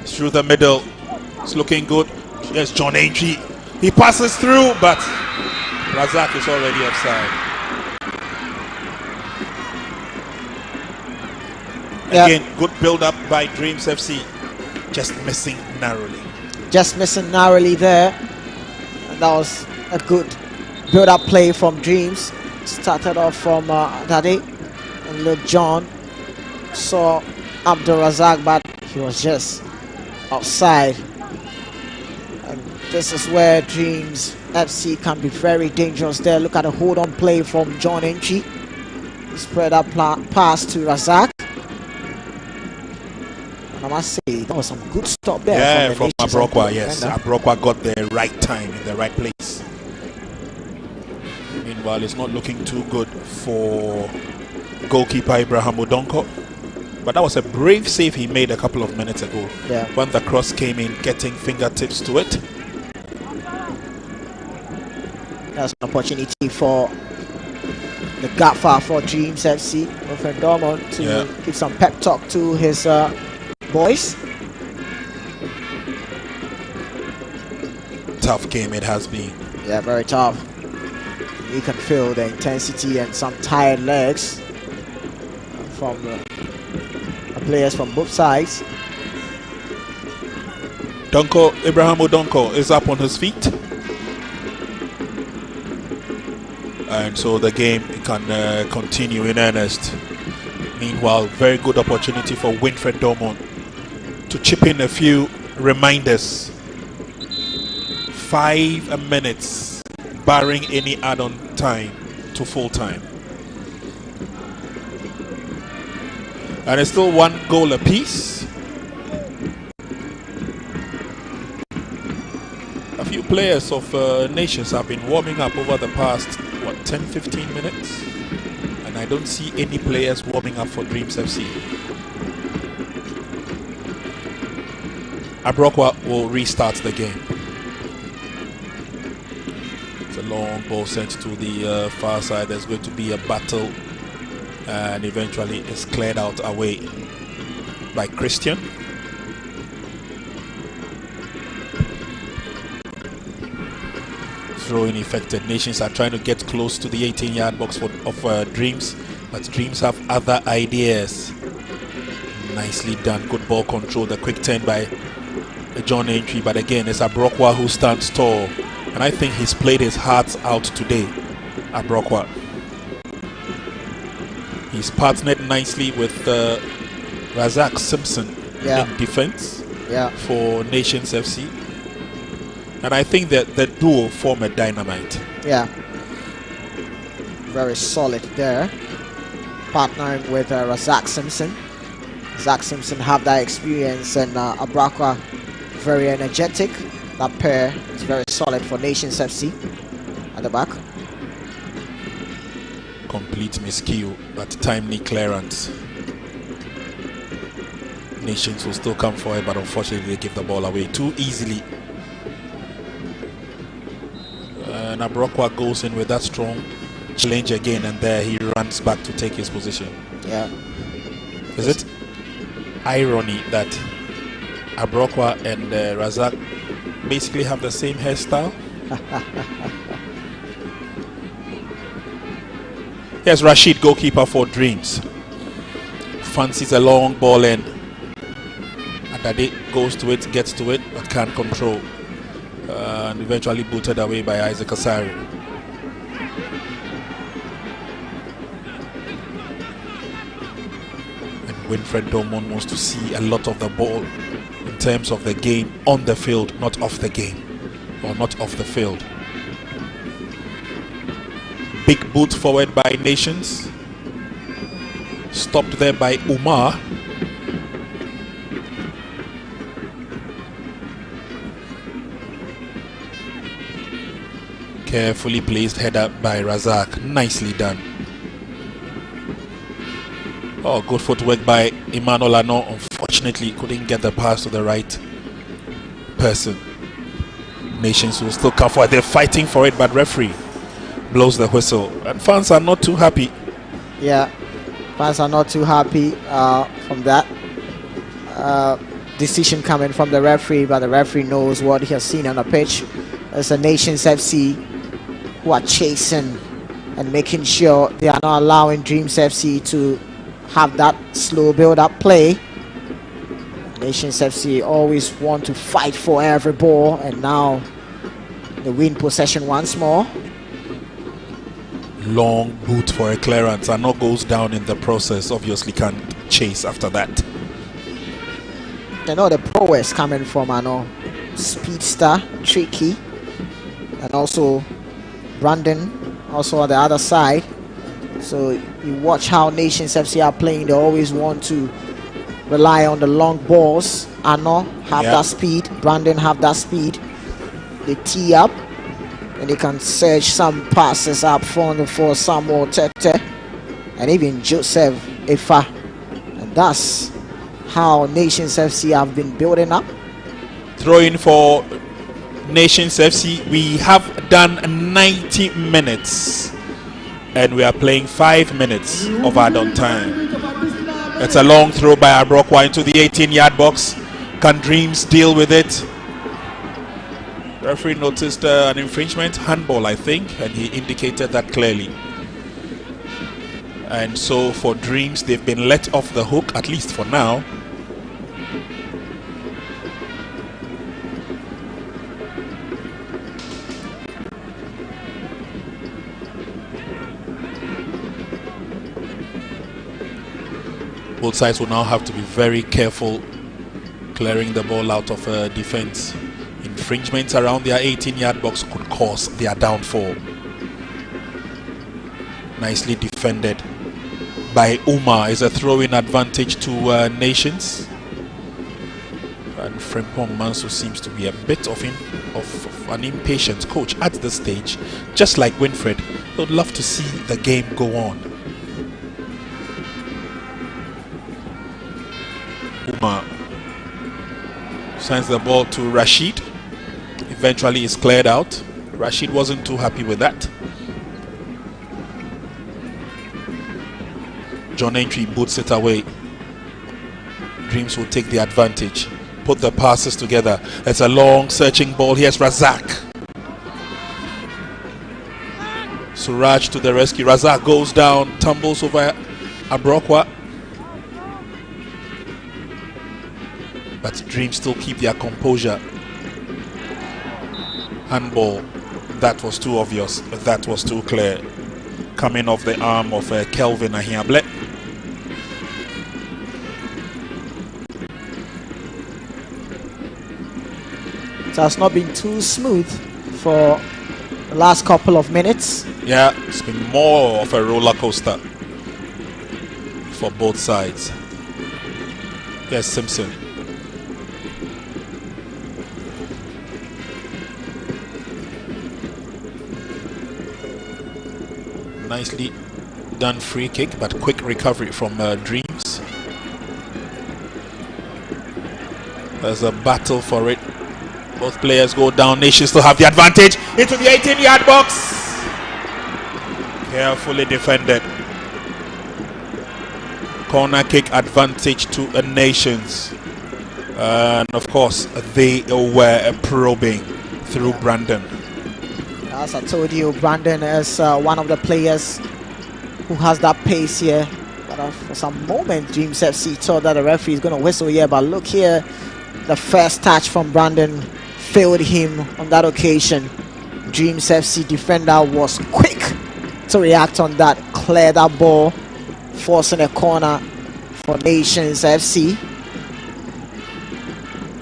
Through the middle. It's looking good. Here's John Aintree. He passes through, but Razak is already offside. Again, good build-up by Dreams FC. Just missing narrowly. Just missing narrowly there. And that was a good build-up play from Dreams. Started off from Dade and Luke John. Saw Abdul Razak, but he was just outside. And this is where Dreams FC can be very dangerous there. Look at the hold-on play from John Entry. Spread up pass to Razak. And I must say, that was some good stop there. Yeah, from Abrokwa, yes. Abrokwa got the right time in the right place. Meanwhile, it's not looking too good for goalkeeper Abraham Odonko. But that was a brave save he made a couple of minutes ago. Yeah. When the cross came in, getting fingertips to it. That's an opportunity for the gaffer for Dreams FC, Wilfred Dormont, to give some pep talk to his boys. Tough game it has been. Yeah, very tough. You can feel the intensity and some tired legs from the players from both sides. Abraham Odonko is up on his feet. And so the game can continue in earnest. Meanwhile, very good opportunity for Winfred Dormont to chip in a few reminders. 5 minutes, barring any add-on time to full time. And it's still 1 goal apiece. A few players of Nations have been warming up over the past 10-15 minutes, and I don't see any players warming up for Dreams FC. Abrokwa will restart the game. It's a long ball sent to the far side. There's going to be a battle, and eventually it's cleared out away by Christian. Throwing effected. Nations are trying to get close to the 18-yard box of Dreams, but Dreams have other ideas. Nicely done. Good ball control. The quick turn by John Entry, but again it's Abrokwa who stands tall, and I think he's played his heart out today. Abrokwa. He's partnered nicely with Razak Simpson in defense for Nations FC. And I think that the duo form a dynamite. Yeah. Very solid there. Partnering with Razak Simpson. Razak Simpson have that experience, and Abrokwa very energetic. That pair is very solid for Nations FC at the back. Complete miscue, but timely clearance. Nations will still come for it, but unfortunately they give the ball away too easily. And Abrokwa goes in with that strong challenge again, and there he runs back to take his position. Yeah. Is it irony that Abrokwa and Razak basically have the same hairstyle? Here's Rashid, goalkeeper for Dreams. Fancies a long ball in. Adade goes to it, gets to it, but can't control. And eventually booted away by Isaac Asari. And Winfred Dormont wants to see a lot of the ball in terms of the game on the field, not off the game, or not off the field. Big boot forward by Nations. Stopped there by Umar. Carefully placed header by Razak. Nicely done. Oh, good footwork by Emmanuel Ano. Unfortunately, couldn't get the pass to the right person. Nations will still come forward. They're fighting for it, but referee blows the whistle. And fans are not too happy. Yeah, fans are not too happy from that decision coming from the referee, but the referee knows what he has seen on the pitch. As a Nations FC who are chasing and making sure they are not allowing Dreams FC to have that slow build-up play. Nations FC always want to fight for every ball, and now they win possession once more. Long boot for a clearance. Ano goes down in the process. Obviously can't chase after that. You know the prowess coming from Ano. Speedster, tricky, and also Brandon also on the other side. So you watch how Nations FC are playing. They always want to rely on the long balls. Ano have that speed, Brandon have that speed. They tee up and they can search some passes up front for Samuel Tete and even Joseph Ifa. And that's how Nations FC have been building up. Throwing for Nations FC, we have done 90 minutes and we are playing 5 minutes of add-on time. It's a long throw by Abrokwa into the 18-yard box. Can Dreams deal with it? Referee noticed an infringement, handball I think, and he indicated that clearly. And so for Dreams, they've been let off the hook, at least for now. Both sides will now have to be very careful clearing the ball out of defense. Infringements around their 18-yard box could cause their downfall. Nicely defended by Umar. Is a throw-in advantage to Nations. And Frimpong Manso seems to be a bit of an impatient coach at this stage. Just like Winfred, he would love to see the game go on. Umar sends the ball to Rashid. Eventually is cleared out. Rashid wasn't too happy with that. John Entry boots it away. Dreams will take the advantage. Put the passes together. It's a long searching ball. Here's Razak. Suraj to the rescue. Razak goes down, tumbles over Abrokwa. But Dreams still keep their composure. Handball, that was too obvious, that was too clear. Coming off the arm of Kelvin Ahiable. It has not been too smooth for the last couple of minutes. Yeah, it's been more of a roller coaster for both sides. Yes, Simpson. Nicely done free kick, but quick recovery from Dreams. There's a battle for it. Both players go down. Nations still have the advantage. Into the 18-yard box. Carefully defended. Corner kick advantage to the Nations. And of course, they were probing through Brandon. As I told you, Brandon is one of the players who has that pace here. But for some moment, Dreams FC thought that the referee is going to whistle here. But look here, the first touch from Brandon failed him on that occasion. Dreams FC defender was quick to react on that, clear that ball, forcing a corner for Nations FC.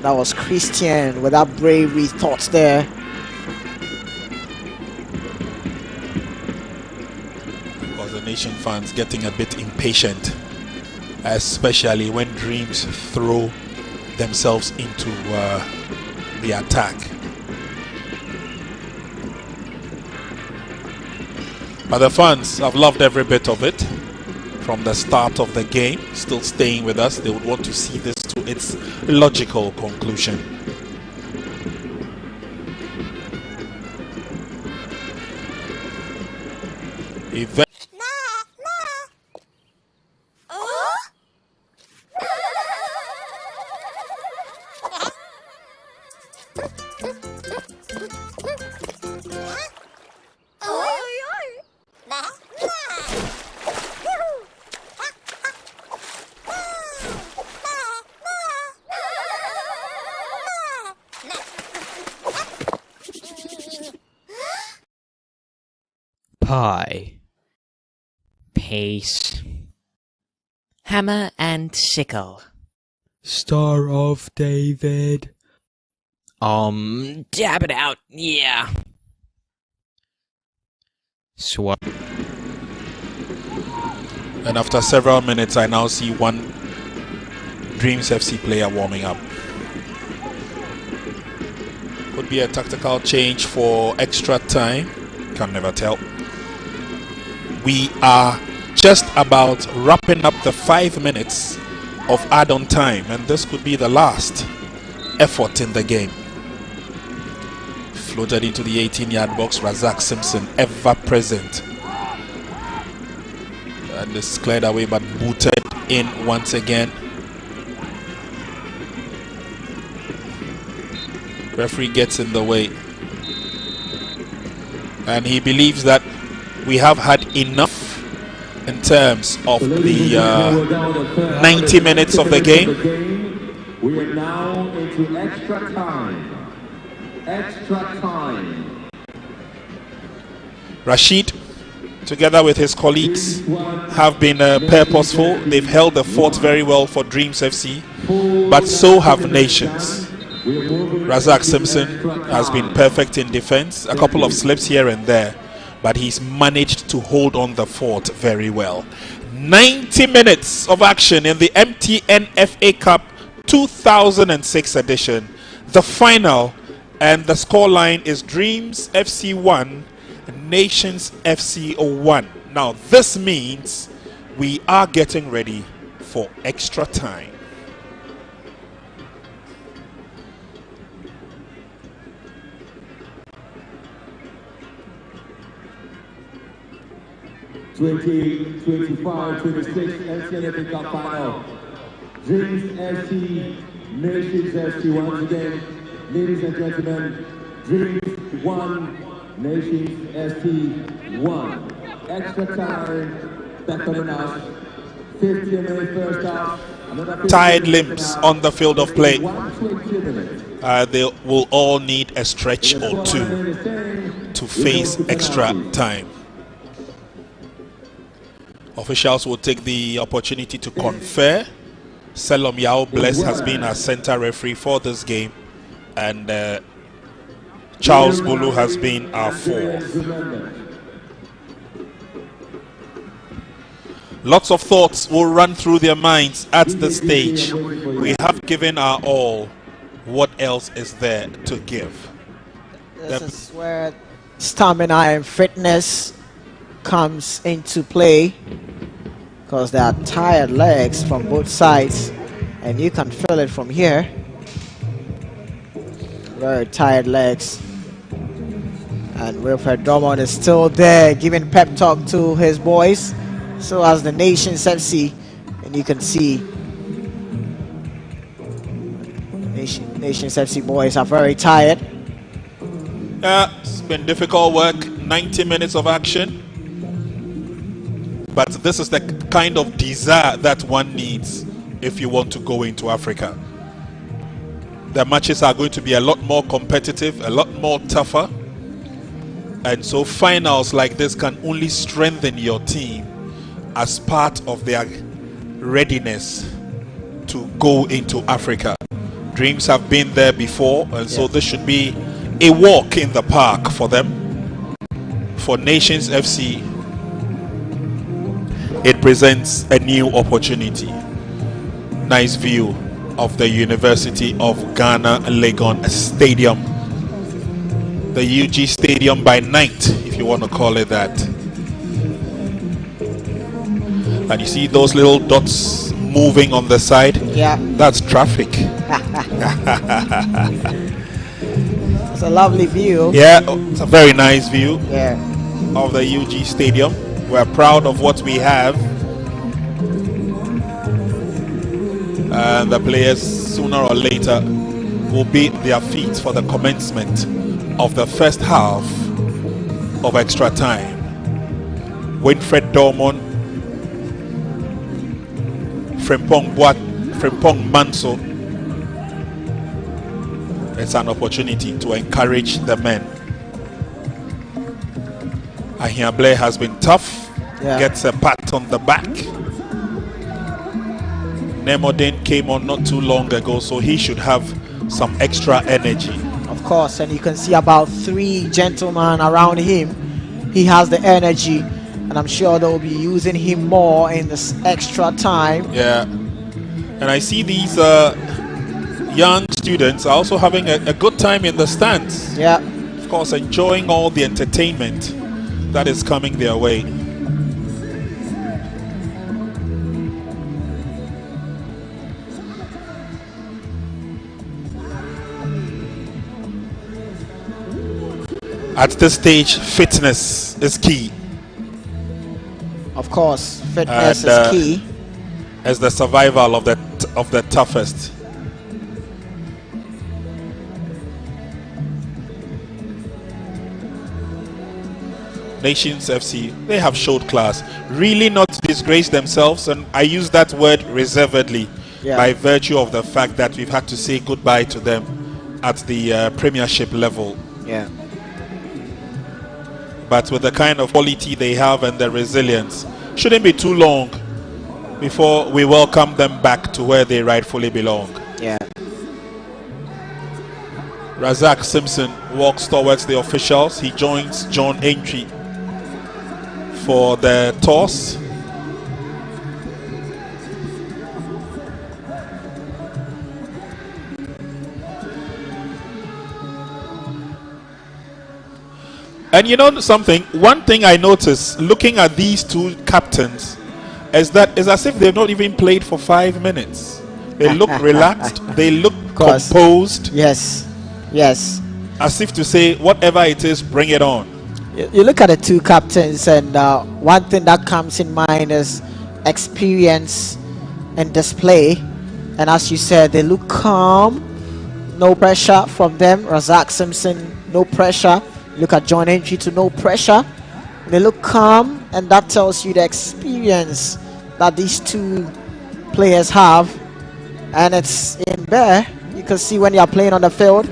That was Christian with that bravery thoughts there. Nation fans getting a bit impatient, especially when Dreams throw themselves into the attack. But the fans have loved every bit of it from the start of the game, still staying with us. They would want to see this to its logical conclusion. Pie. Pace. Hammer and sickle. Star of David. Dab it out, yeah. Swap. And after several minutes, I now see one Dreams FC player warming up. Could be a tactical change for extra time. Can never tell. We are just about wrapping up the 5 minutes of add-on time, and this could be the last effort in the game. Floated into the 18-yard box, Razak Simpson, ever present. And is cleared away but booted in once again. Referee gets in the way. And he believes that we have had enough in terms of the 90 minutes of the game. We are now into extra time. Extra time. Rashid, together with his colleagues, have been purposeful. They've held the fort very well for Dreams FC, but so have Nations. Razak Simpson has been perfect in defense, a couple of slips here and there, but he's managed to hold on the fort very well. 90 minutes of action in the MTN FA Cup 2006 edition. The final, and the scoreline is Dreams FC 1, Nations FC 1. Now this means we are getting ready for extra time. '25-26 MTN FA Cup final. Dreams FC, Nations FC once again. Ladies and gentlemen, Dreams 1, Nations FC 1. Extra time, beckoning us. 15 minutes first half. Tired limbs on the field of play. They will all need a stretch or two to face extra time. Officials will take the opportunity to confer. Selom Yao Bless has been our center referee for this game, and Charles Bulu has been our fourth. Lots of thoughts will run through their minds at this stage. We have given our all. What else is there to give? This is where stamina and fitness comes into play, because there are tired legs from both sides, and you can feel it from here. Very tired legs. And Wilfred Drummond is still there giving pep talk to his boys. So as the Nations FC, and you can see Nations FC boys are very tired. It's been difficult work, 90 minutes of action. But this is the kind of desire that one needs if you want to go into Africa. The matches are going to be a lot more competitive, a lot more tougher. And so finals like this can only strengthen your team as part of their readiness to go into Africa. Dreams have been there before, and so this should be a walk in the park for them. For Nations FC, it presents a new opportunity. Nice view of the University of Ghana Legon Stadium. The UG Stadium by night, if you want to call it that. And you see those little dots moving on the side? Yeah. That's traffic. It's a lovely view. Yeah, it's a very nice view of the UG Stadium. We're proud of what we have. And the players sooner or later will be at their feet for the commencement of the first half of extra time. Winfred Dormon, Frimpong Manso. It's an opportunity to encourage the men. Ahiablé has been tough. Yeah. Gets a pat on the back. Nemodin came on not too long ago, so he should have some extra energy. Of course, and you can see about 3 gentlemen around him. He has the energy, and I'm sure they'll be using him more in this extra time. Yeah, and I see these young students are also having a good time in the stands. Yeah, of course, enjoying all the entertainment that is coming their way. At this stage, fitness is key. Of course, fitness is key. As the survival of the toughest. Nations FC, they have showed class. Really not disgrace themselves, and I use that word reservedly by virtue of the fact that we've had to say goodbye to them at the Premiership level. Yeah. But with the kind of quality they have and the resilience, shouldn't be too long before we welcome them back to where they rightfully belong. Yeah. Razak Simpson walks towards the officials. He joins John Aintree for the toss. And you know something, one thing I noticed looking at these 2 captains is that it's as if they've not even played for 5 minutes. They look relaxed, they look composed. Yes, yes. As if to say, whatever it is, bring it on. You look at the 2 captains, and one thing that comes in mind is experience and display. And as you said, they look calm, no pressure from them. Razak Simpson, no pressure. Look at John Aintree, to no pressure. They look calm, and that tells you the experience that these 2 players have. And it's in there. You can see when they are playing on the field.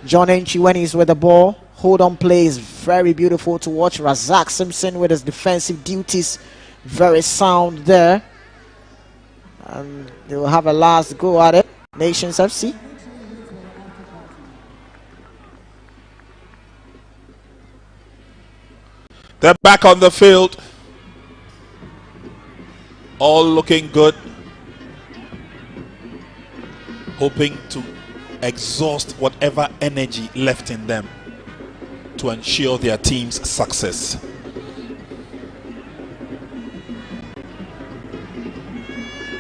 John Aintree, when he's with the ball, hold on play is very beautiful to watch. Razak Simpson with his defensive duties, very sound there. And they will have a last go at it. Nations FC. They're back on the field. All looking good. Hoping to exhaust whatever energy left in them to ensure their team's success.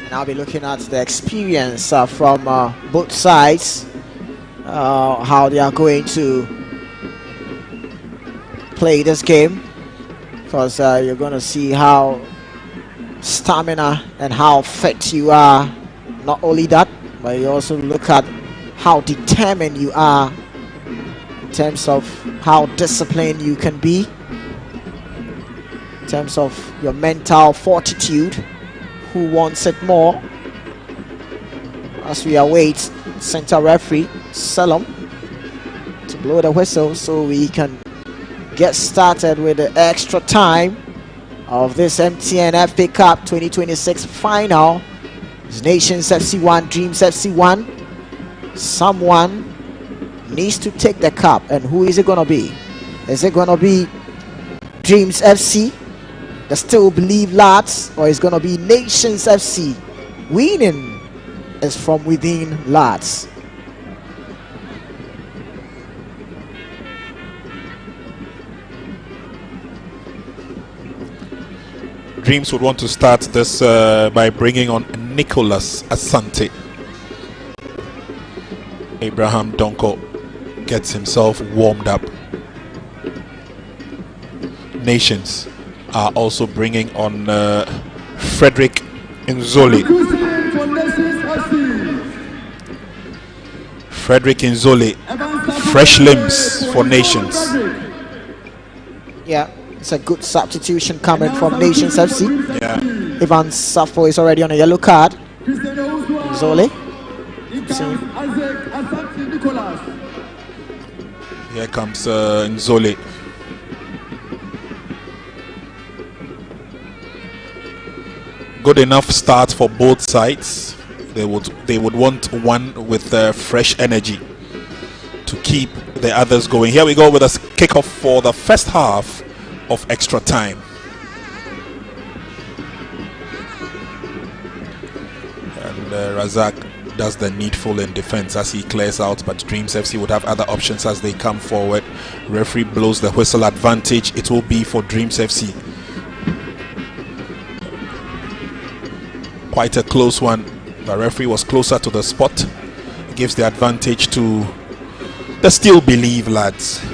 And I'll be looking at the experience from both sides, how they are going to play this game. Because you're going to see how stamina and how fit you are. Not only that, but you also look at how determined you are in terms of how disciplined you can be, in terms of your mental fortitude. Who wants it more? As we await center referee Salom to blow the whistle so we can get started with the extra time of this MTN FA Cup 2026 final. It's Nations FC 1, Dreams FC 1. Someone needs to take the cup, and who is it going to be? Is it going to be Dreams FC, the Still Believe lads, or is it going to be Nations FC? Winning is from within lads. Dreams would want to start this by bringing on Nicholas Asante. Abraham Donko gets himself warmed up. Nations are also bringing on Frederick Nzoli. Frederick Nzoli, fresh limbs for Nations. Yeah, it's a good substitution coming from Nations FC. Yeah. Ivan Safo is already on a yellow card. Nzoli. Here comes Nzoli. good enough start for both sides. They would want one with fresh energy to keep the others going. Here we go with a kickoff for the first half of extra time. And Razak does the needful in defense as he clears out, but Dreams FC would have other options as they come forward. Referee blows the whistle. Advantage it will be for Dreams FC. Quite a close one. The referee was closer to the spot. Gives the advantage to the Still Believe lads.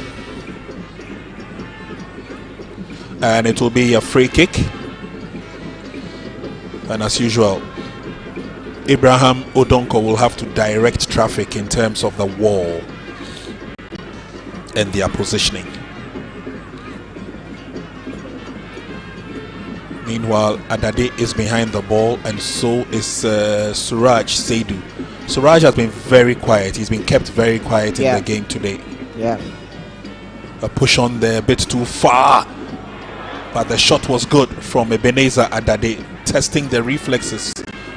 And it will be a free kick. And as usual, Abraham Odonko will have to direct traffic in terms of the wall and their positioning. Meanwhile, Adade is behind the ball, and so is Suraj Seidu. Suraj has been very quiet. He's been kept very quiet in the game today. Yeah. A push on there, a bit too far. But the shot was good from Ebenezer Adade, testing the reflexes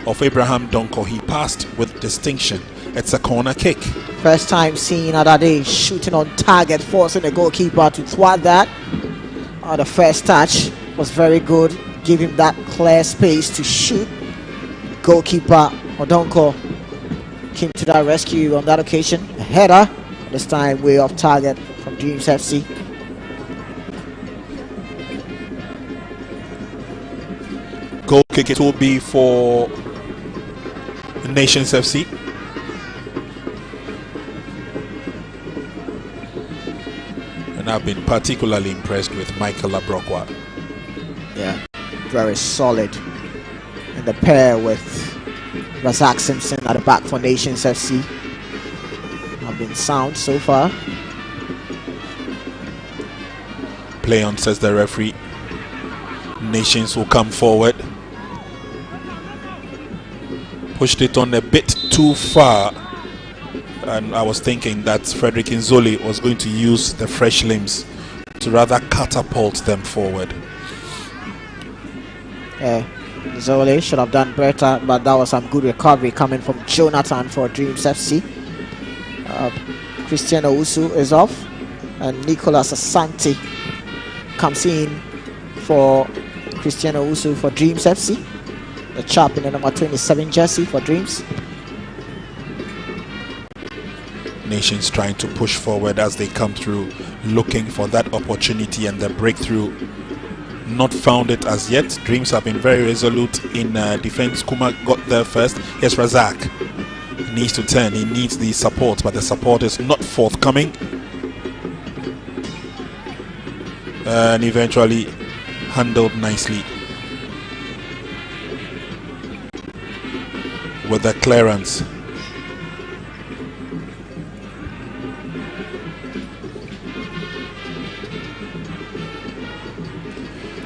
of Abraham Donko. He passed with distinction. It's a corner kick. First time seeing Adade shooting on target, forcing the goalkeeper to thwart that. The first touch was very good. Give him that clear space to shoot. Goalkeeper Odonko came to that rescue on that occasion. A header, this time way off target from Dreams FC. Goal kick it will be for Nations FC. And I've been particularly impressed with Michael Abrokwa. Yeah, very solid. And the pair with Razak Simpson at the back for Nations FC have been sound so far. Play on, says the referee. Nations will come forward. Pushed it on a bit too far, and I was thinking that Frederick Nzoli was going to use the fresh limbs to rather catapult them forward. Nzoli should have done better, but that was some good recovery coming from Jonathan for Dreams FC. Cristiano Usu is off, and Nicolas Asante comes in for Cristiano Usu for Dreams FC. The chap in the number 27 jersey for Dreams. Nations trying to push forward as they come through, looking for that opportunity and the breakthrough. Not found it as yet. Dreams have been very resolute in defense. Kuma got there first. Yes, Razak needs to turn. He needs the support, but the support is not forthcoming. And eventually handled nicely with the clearance.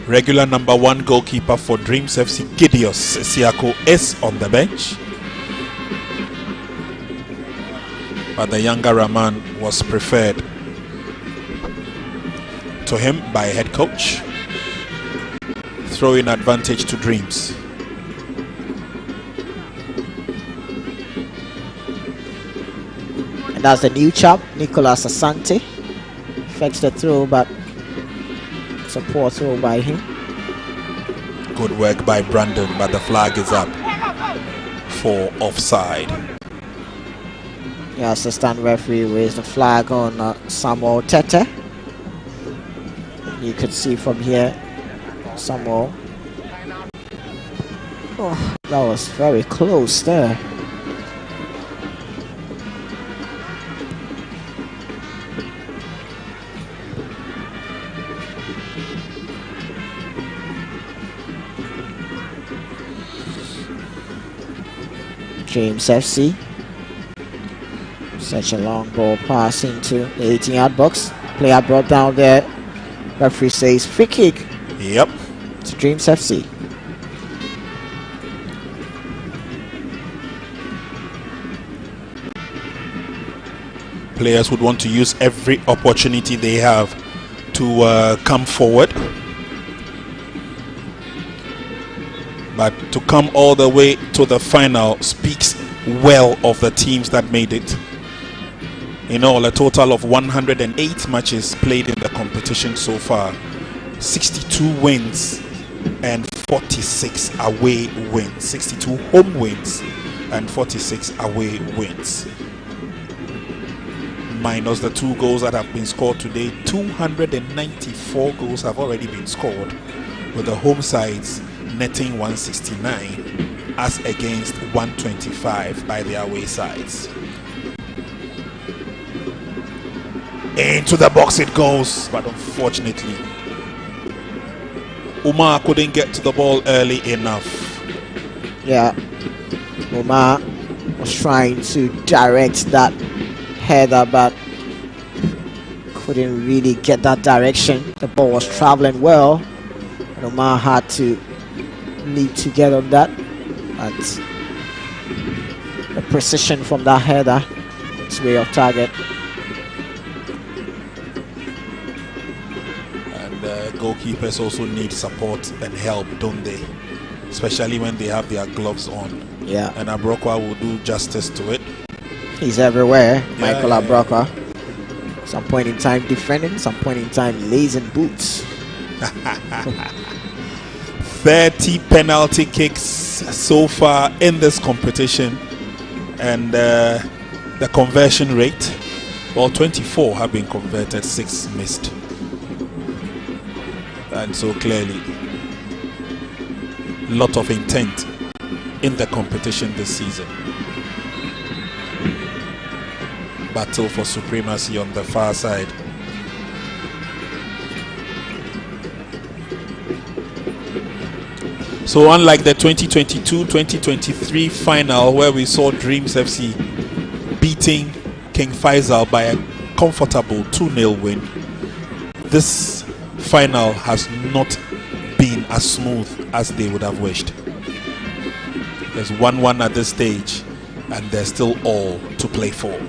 Regular number 1 goalkeeper for Dreams FC, Gideos Siako, is on the bench, but the younger Rahman was preferred to him by head coach. Throw-in advantage to Dreams. And that's the new chap, Nicolas Asante. Fetched the throw, but it's a poor throw by him. Good work by Brandon, but the flag is up for offside. The assistant referee raised the flag on Samuel Tete. You could see from here, Samuel. Oh, that was very close there. Dreams FC. Such a long ball pass into the 18-yard box. Player brought down there. Referee says free kick. Yep. To Dreams FC. Players would want to use every opportunity they have to come forward. But to come all the way to the final speaks well of the teams that made it. In all, a total of 108 matches played in the competition so far. 62 wins and 46 away wins. 62 home wins and 46 away wins. Minus the 2 goals that have been scored today, 294 goals have already been scored, with the home sides netting 169 as against 125 by the away sides. Into the box it goes, but unfortunately Umar couldn't get to the ball early enough. Yeah, Umar was trying to direct that header, but couldn't really get that direction. The ball was traveling well, and Umar had to leap to get on that. But the precision from that header, it's way off target. Goalkeepers also need support and help, don't they? Especially when they have their gloves on. Yeah. And Abrokwa will do justice to it. He's everywhere, Michael Abrokwa. Some point in time defending, some point in time lazing boots. 30 penalty kicks so far in this competition, and the conversion rate, well, 24 have been converted, 6 missed. And so clearly, a lot of intent in the competition this season. Battle for supremacy on the far side. So unlike the 2022-2023 final, where we saw Dreams FC beating King Faisal by a comfortable 2-0 win, this final has not been as smooth as they would have wished. There's 1-1 at this stage, and there's still all to play for.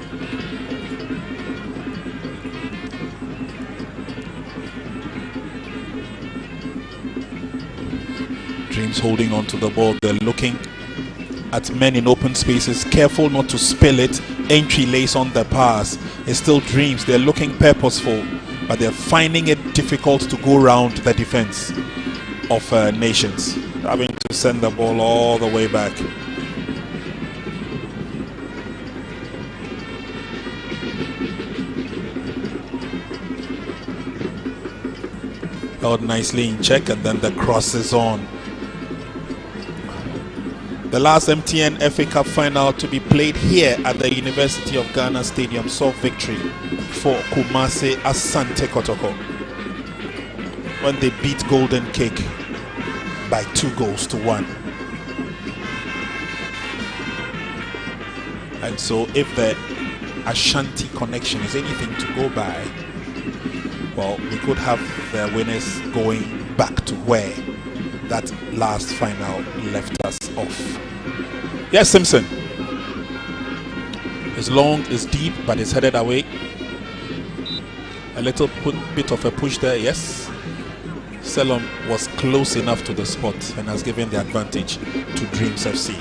Dreams holding on to the ball. They're looking at men in open spaces, careful not to spill it. Entry lays on the pass. It's still Dreams. They're looking purposeful, but they're finding it difficult to go around the defense of Nations, having to send the ball all the way back. Held nicely in check, and then the cross is on. The last MTN FA Cup final to be played here at the University of Ghana Stadium saw victory for Kumasi Asante Kotoko when they beat Golden Cake by 2-1. And so if the Ashanti connection is anything to go by, well, we could have the winners going back to where that last final left us off. Yes, Simpson. It's long, it's deep, but it's headed away. A little bit of a push there, yes. Selom was close enough to the spot and has given the advantage to Dreams FC.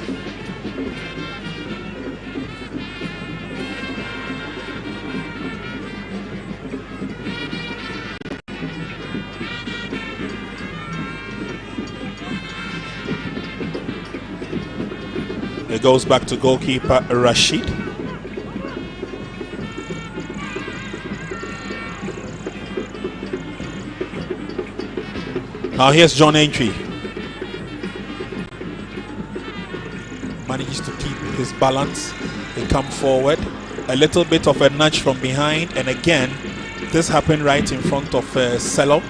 It goes back to goalkeeper Rashid. Now here's John Entry. Manages to keep his balance. They come forward. A little bit of a nudge from behind, and again, this happened right in front of Selom.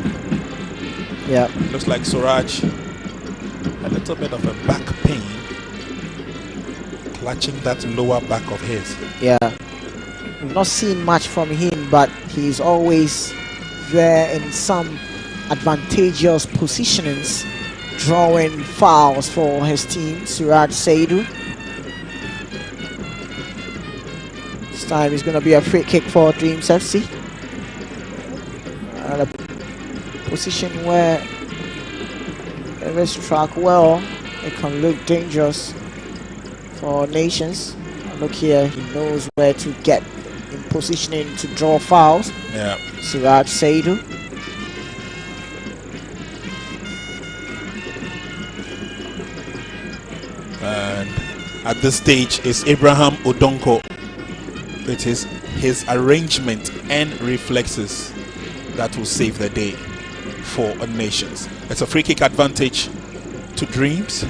Yeah. Looks like Suraj. A little bit of a back pain, clutching that lower back of his. Yeah. We've not seen much from him, but he's always there in some advantageous positionings, drawing fouls for his team, Suraj Saidu. This time it's going to be a free kick for Dreams FC. And a position where it is struck well It can look dangerous for Nations. Look here, he knows where to get in positioning to draw fouls. Yeah. Suraj Saidu. And at this stage is Abraham Odonko. It is his arrangement and reflexes that will save the day for Nations. It's a free kick advantage to Dreams.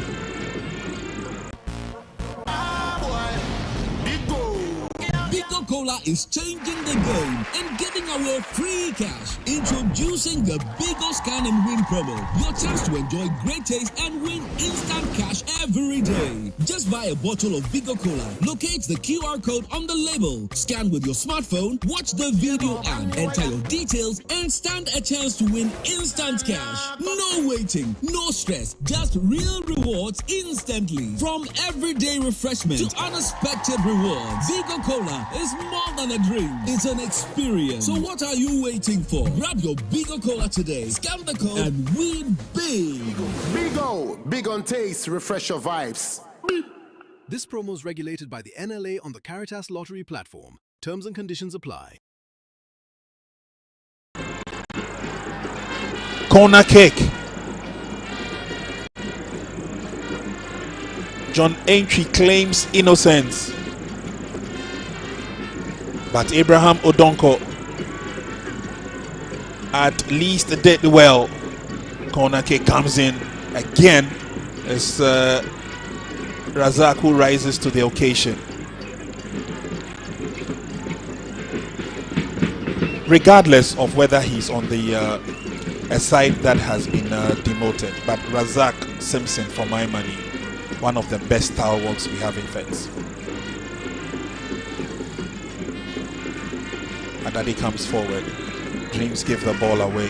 Coca-Cola is changing the game and giving away free cash. Introducing the Bigo Scan and Win promo. Your chance to enjoy great taste and win instant cash every day. Just buy a bottle of Bigo Cola. Locate the QR code on the label. Scan with your smartphone, watch the video and enter your details and stand a chance to win instant cash. No waiting, no stress, just real rewards instantly. From everyday refreshment to unexpected rewards, Bigo Cola is more than a drink. It's an experience. So what are you waiting for? Grab your Bigo Cola today. Scan the code and win big. Bigo. Big on taste. Refresh your vibes. This promo is regulated by the NLA on the Caritas Lottery platform. Terms and conditions apply. Corner kick. John Entry claims innocence. But Abraham Odonko at least did well. Corner kick comes in again. It's Razak who rises to the occasion. Regardless of whether he's on the a side that has been demoted, but Razak Simpson, for my money, one of the best stalwarts we have in Feds. Adadi comes forward. Dreams give the ball away.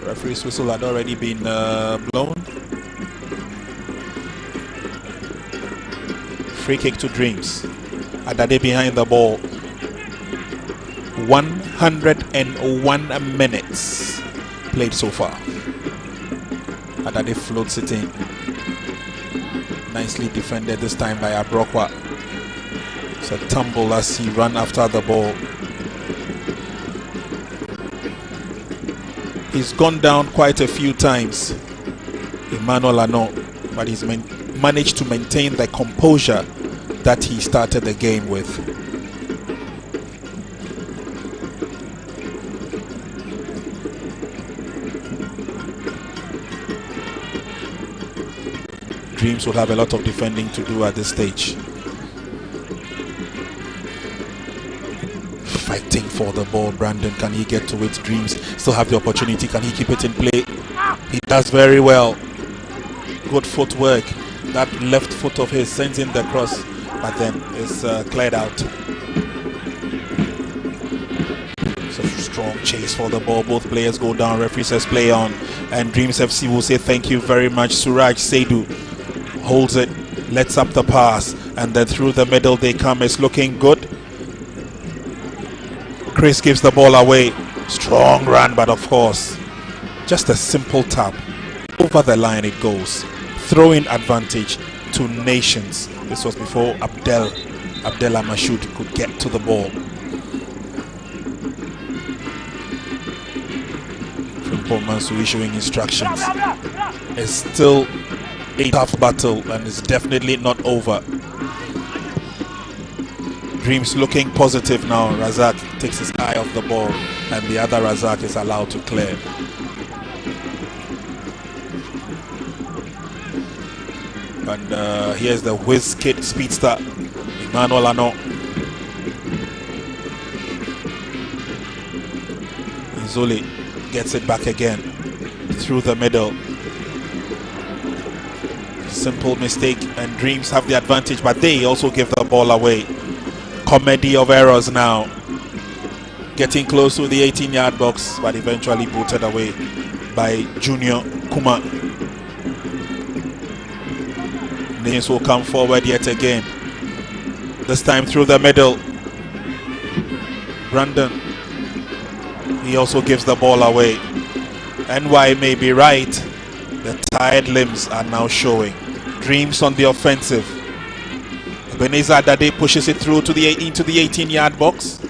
Referee's whistle had already been blown. Free kick to Dreams. Adadi behind the ball. 101 minutes played so far. Adadi floats it in. Nicely defended this time by Abrokwa. It's a tumble as he ran after the ball. He's gone down quite a few times, Emmanuel Ano, but he's managed to maintain the composure that he started the game with. Dreams will have a lot of defending to do at this stage. Fighting for the ball, Brandon. Can he get to it? Dreams still have the opportunity. Can he keep it in play? He does very well. Good footwork. That left foot of his sends in the cross, but then it's cleared out. It's a strong chase for the ball. Both players go down. Referee says play on, and Dreams FC will say thank you very much. Suraj Saidu holds it, lets up the pass, and then through the middle they come. It's looking good. Chris gives the ball away. Strong run, but of course, just a simple tap. Over the line it goes. Throw-in advantage to Nations. This was before Abdullah Mashoud could get to the ball. Frimpong Mansu issuing instructions. It's still a tough battle and it's definitely not over. Dreams looking positive now. Razak takes his eye off the ball and the other Razak is allowed to clear. And here's the whiz kid speedster, Emmanuel Ano. Izoli gets it back again through the middle. Simple mistake and Dreams have the advantage, but they also give the ball away. Comedy of errors now. Getting close to the 18-yard box, but eventually booted away by Junior Kuma. Nations will come forward yet again. This time through the middle. Brandon. He also gives the ball away. NY may be right, The tired limbs are now showing. Dreams on the offensive. Ebenezer Dade pushes it through to into the 18-yard box.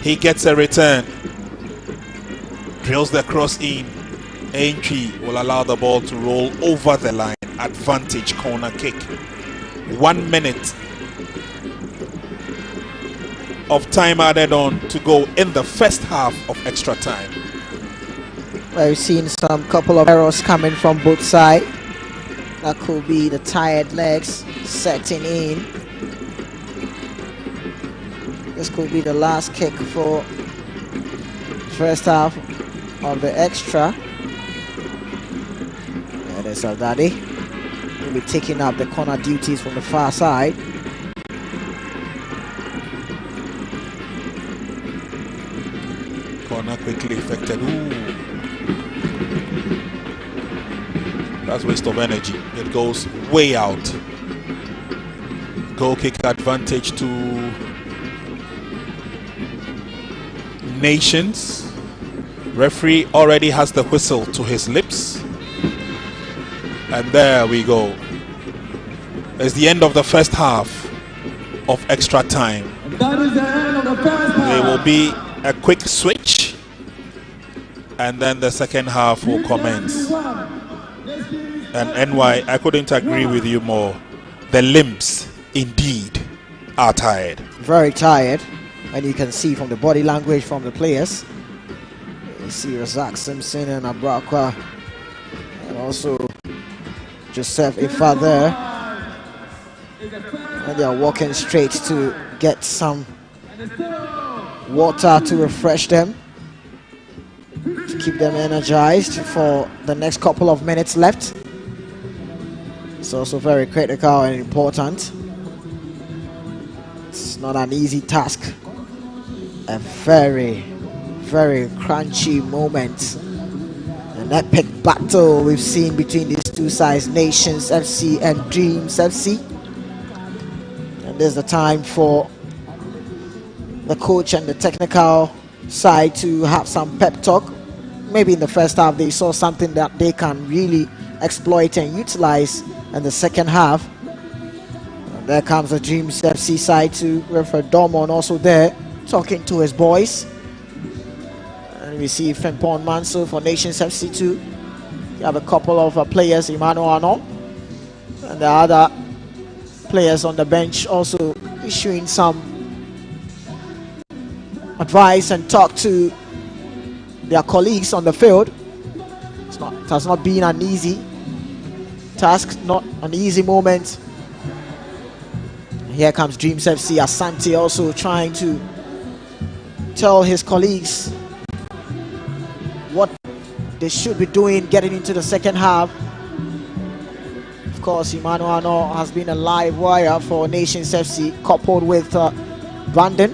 He gets a return. Drills the cross in. Aintree will allow the ball to roll over the line. Advantage corner kick. 1 minute of time added on to go in the first half of extra time. We've seen some couple of errors coming from both sides. That could be the tired legs setting in. This could be the last kick for the first half of the extra. There is Aldadi. He'll be taking up the corner duties from the far side. Corner quickly affected. Ooh. That's waste of energy. It goes way out. Goal kick advantage to Nations. Referee already has the whistle to his lips. And there we go. It's the end of the first half of extra time. That is the end of the first half. There will be a quick switch, and then the second half will commence. And NY, I couldn't agree with you more. The limbs indeed are tired. Very tired, and you can see from the body language from the players. You see Razak Simpson and Abrakwa, and also Joseph Ifa there. And they are walking straight to get some water to refresh them, to keep them energized for the next couple of minutes left. It's also very critical and important. It's not an easy task. A very, very crunchy moment. An epic battle we've seen between these two sides, Nations FC and Dreams FC. And there's the time for the coach and the technical side to have some pep talk. Maybe in the first half they saw something that they can really exploit and utilize in the second half. And there comes the Dreams FC side to referee Dormon also there talking to his boys. And we see Fempon Manso for Nations FC too. You have a couple of players, Emmanuel Arno, and the other players on the bench also issuing some advice and talk to their colleagues on the field. It has not been an easy task, not an easy moment. Here comes Dreams FC. Asante also trying to tell his colleagues what they should be doing getting into the second half. Of course, Emmanuel Arno has been a live wire for Nations FC, coupled with Brandon.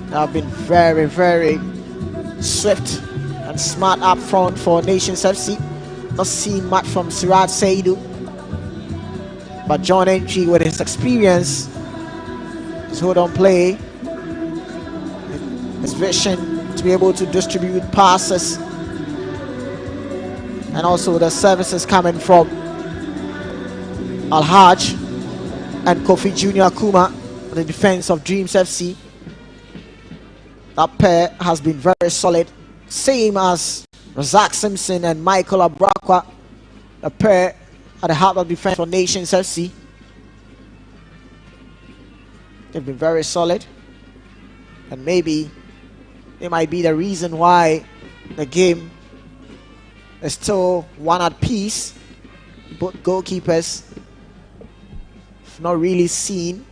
They have been very, very swift and smart up front for Nations FC. Not seeing much from Siraj Saidu, but John Entry with his experience, his hold on play, his vision to be able to distribute passes, and also the services coming from Al-Haj and Kofi Junior Kuma, the defense of Dreams FC. That pair has been very solid, same as Razak Simpson and Michael Abrakwa, a pair at the heart of defense for Nations FC. They've been very solid, and maybe they might be the reason why the game is still one at peace. Both goalkeepers have not really seen.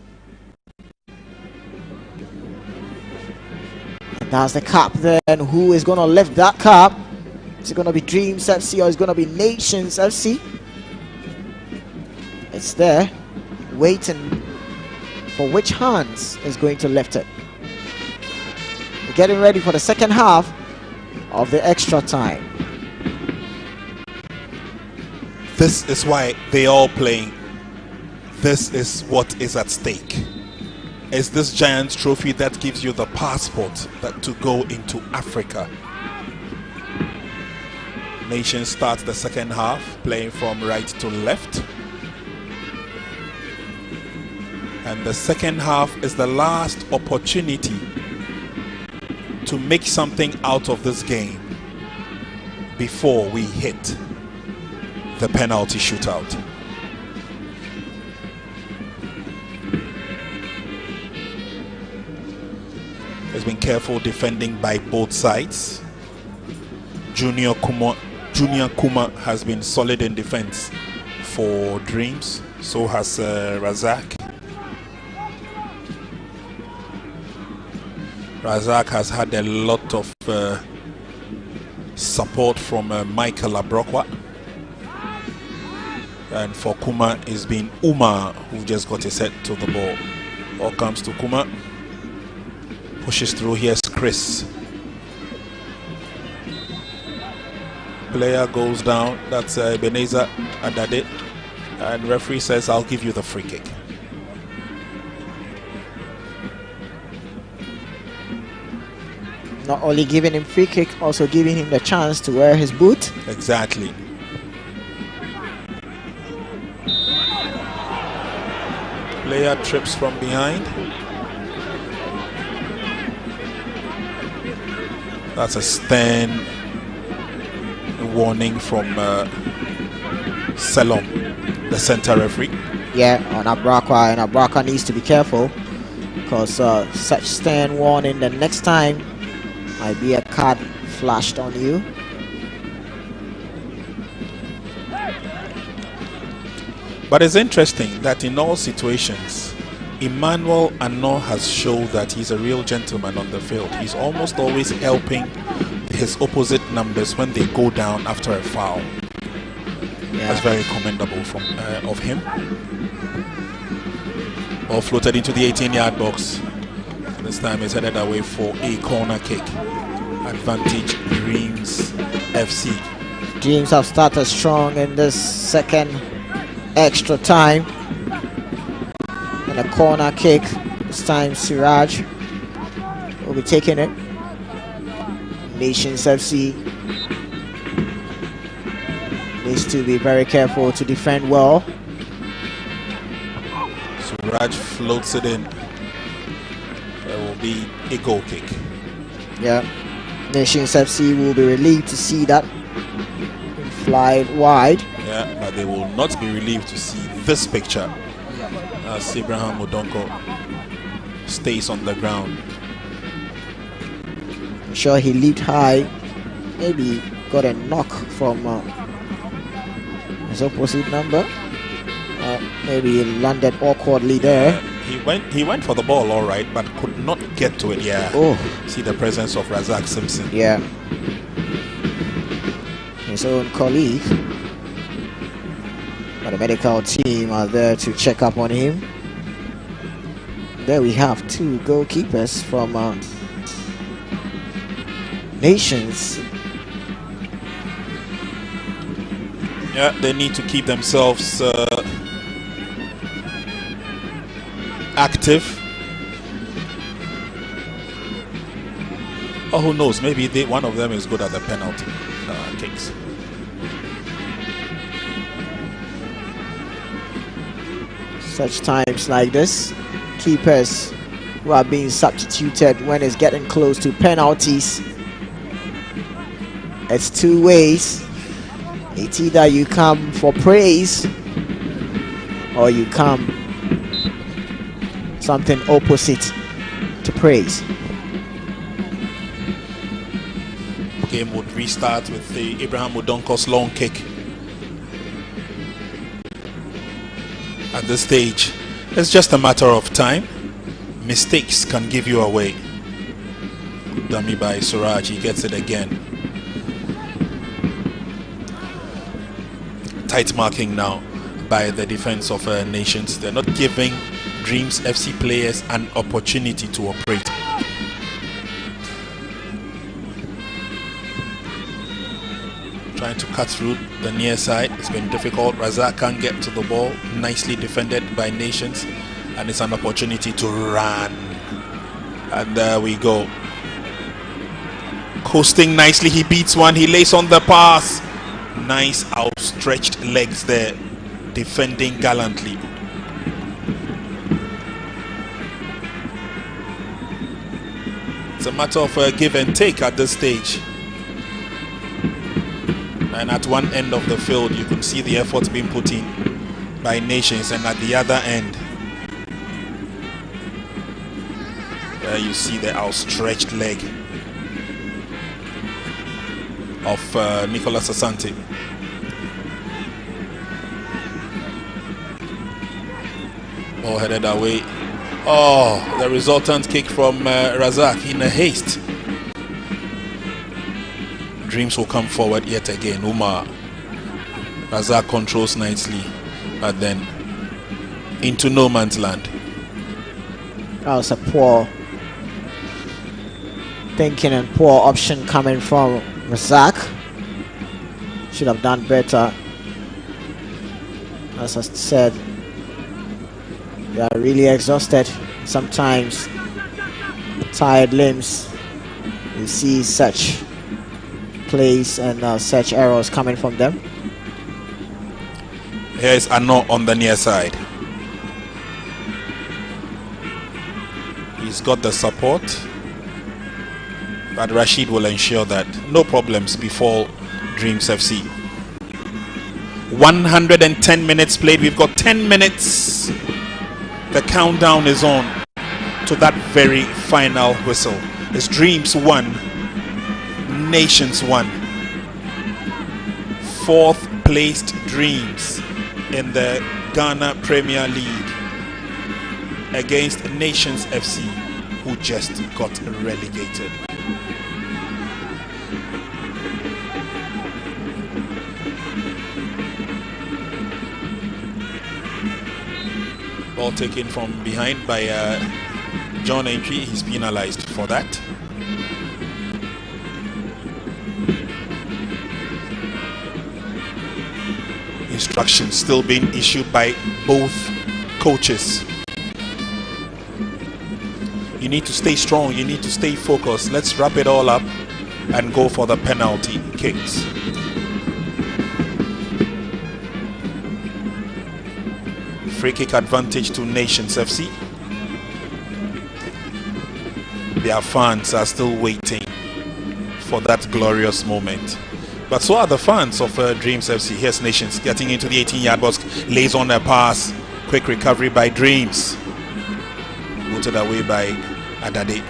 And that's the cap there, and who is going to lift that cap? Is it going to be Dreams FC or is it going to be Nations FC? It's there, waiting for which hands is going to lift it. We're getting ready for the second half of the extra time. This is why they are playing. This is what is at stake. It's this Giants trophy that gives you the passport to go into Africa. Nations start the second half playing from right to left. And the second half is the last opportunity to make something out of this game before we hit the penalty shootout. There's been careful defending by both sides. Junior Kuma has been solid in defense for Dreams. So has Razak. Razak has had a lot of support from Michael Abrokwa. And for Kuma, it's been Umar who just got his head to the ball. Ball comes to Kuma. Pushes through. Here's Chris. Player goes down. That's Ebenezer Adade. And referee says, I'll give you the free kick. Not only giving him free kick, also giving him the chance to wear his boot. Exactly. Player trips from behind. That's a stern warning from Selom, the center referee. Yeah, on Abraka, and Abraka needs to be careful because such stern warning the next time might be a card flashed on you. But it's interesting that in all situations, Emmanuel Ano has shown that he's a real gentleman on the field. He's almost always helping his opposite numbers when they go down after a foul. Yeah. That's very commendable from of him. Ball floated into the 18-yard box. This time it's headed away for a corner kick. Advantage Dreams FC. Dreams have started strong in this second extra time. And a corner kick. This time Siraj will be taking it. Nations FC needs to be very careful to defend well. Siraj floats it in. There will be a goal kick. Yeah. Nations FC will be relieved to see that fly wide. Yeah, but they will not be relieved to see this picture. As Abraham Odonko stays on the ground. I'm sure he leaped high, maybe got a knock from his opposite number. Maybe he landed awkwardly there. He went for the ball all right, but could not get to it. Yeah. Oh, see the presence of Razak Simpson. Yeah. His own colleague. But the medical team are there to check up on him. There we have two goalkeepers from Nations. Yeah, they need to keep themselves active. Or who knows, maybe one of them is good at the penalty kicks. Such times like this, keepers who are being substituted when it's getting close to penalties. It's two ways. It's either you come for praise or you come something opposite to praise. Game would restart with the Abraham Odonko's long kick. At this stage, it's just a matter of time. Mistakes can give you away. Dummy by Suraj, he gets it again. Tight marking now by the defense of Nations. They're not giving Dreams FC players an opportunity to operate. Trying to cut through the near side. It's been difficult. Razak can't get to the ball. Nicely defended by Nations. And it's an opportunity to run. And there we go. Coasting nicely. He beats one. He lays on the pass. Nice outstretched legs there, defending gallantly. It's a matter of give and take at this stage. And at one end of the field, you can see the effort being put in by Nations, and at the other end, there you see the outstretched leg of Nicolas Asante. Ball headed away. Oh, the resultant kick from Razak in a haste. Dreams will come forward yet again. Umar. Razak controls nicely, but then into no man's land. That was a poor thinking and poor option coming from Razak. Should have done better. As I said, they are really exhausted. Sometimes tired limbs. You see such plays and such errors coming from them. Here is Ano on the near side. He's got the support, but Rashid will ensure that no problems befall Dreams FC. 110 minutes played. We've got 10 minutes. The countdown is on to that very final whistle. It's Dreams 1, Nations 1. Fourth placed Dreams in the Ghana Premier League against Nations FC, who just got relegated. Ball taken from behind by John Entry. He's penalized for that. Instructions still being issued by both coaches. You need to stay strong, you need to stay focused. Let's wrap it all up and go for the penalty kicks. Free kick advantage to Nations FC. Their fans are still waiting for that glorious moment. But so are the fans of Dreams FC. Here's Nations getting into the 18-yard box, lays on a pass. Quick recovery by Dreams. Booted away by Adade.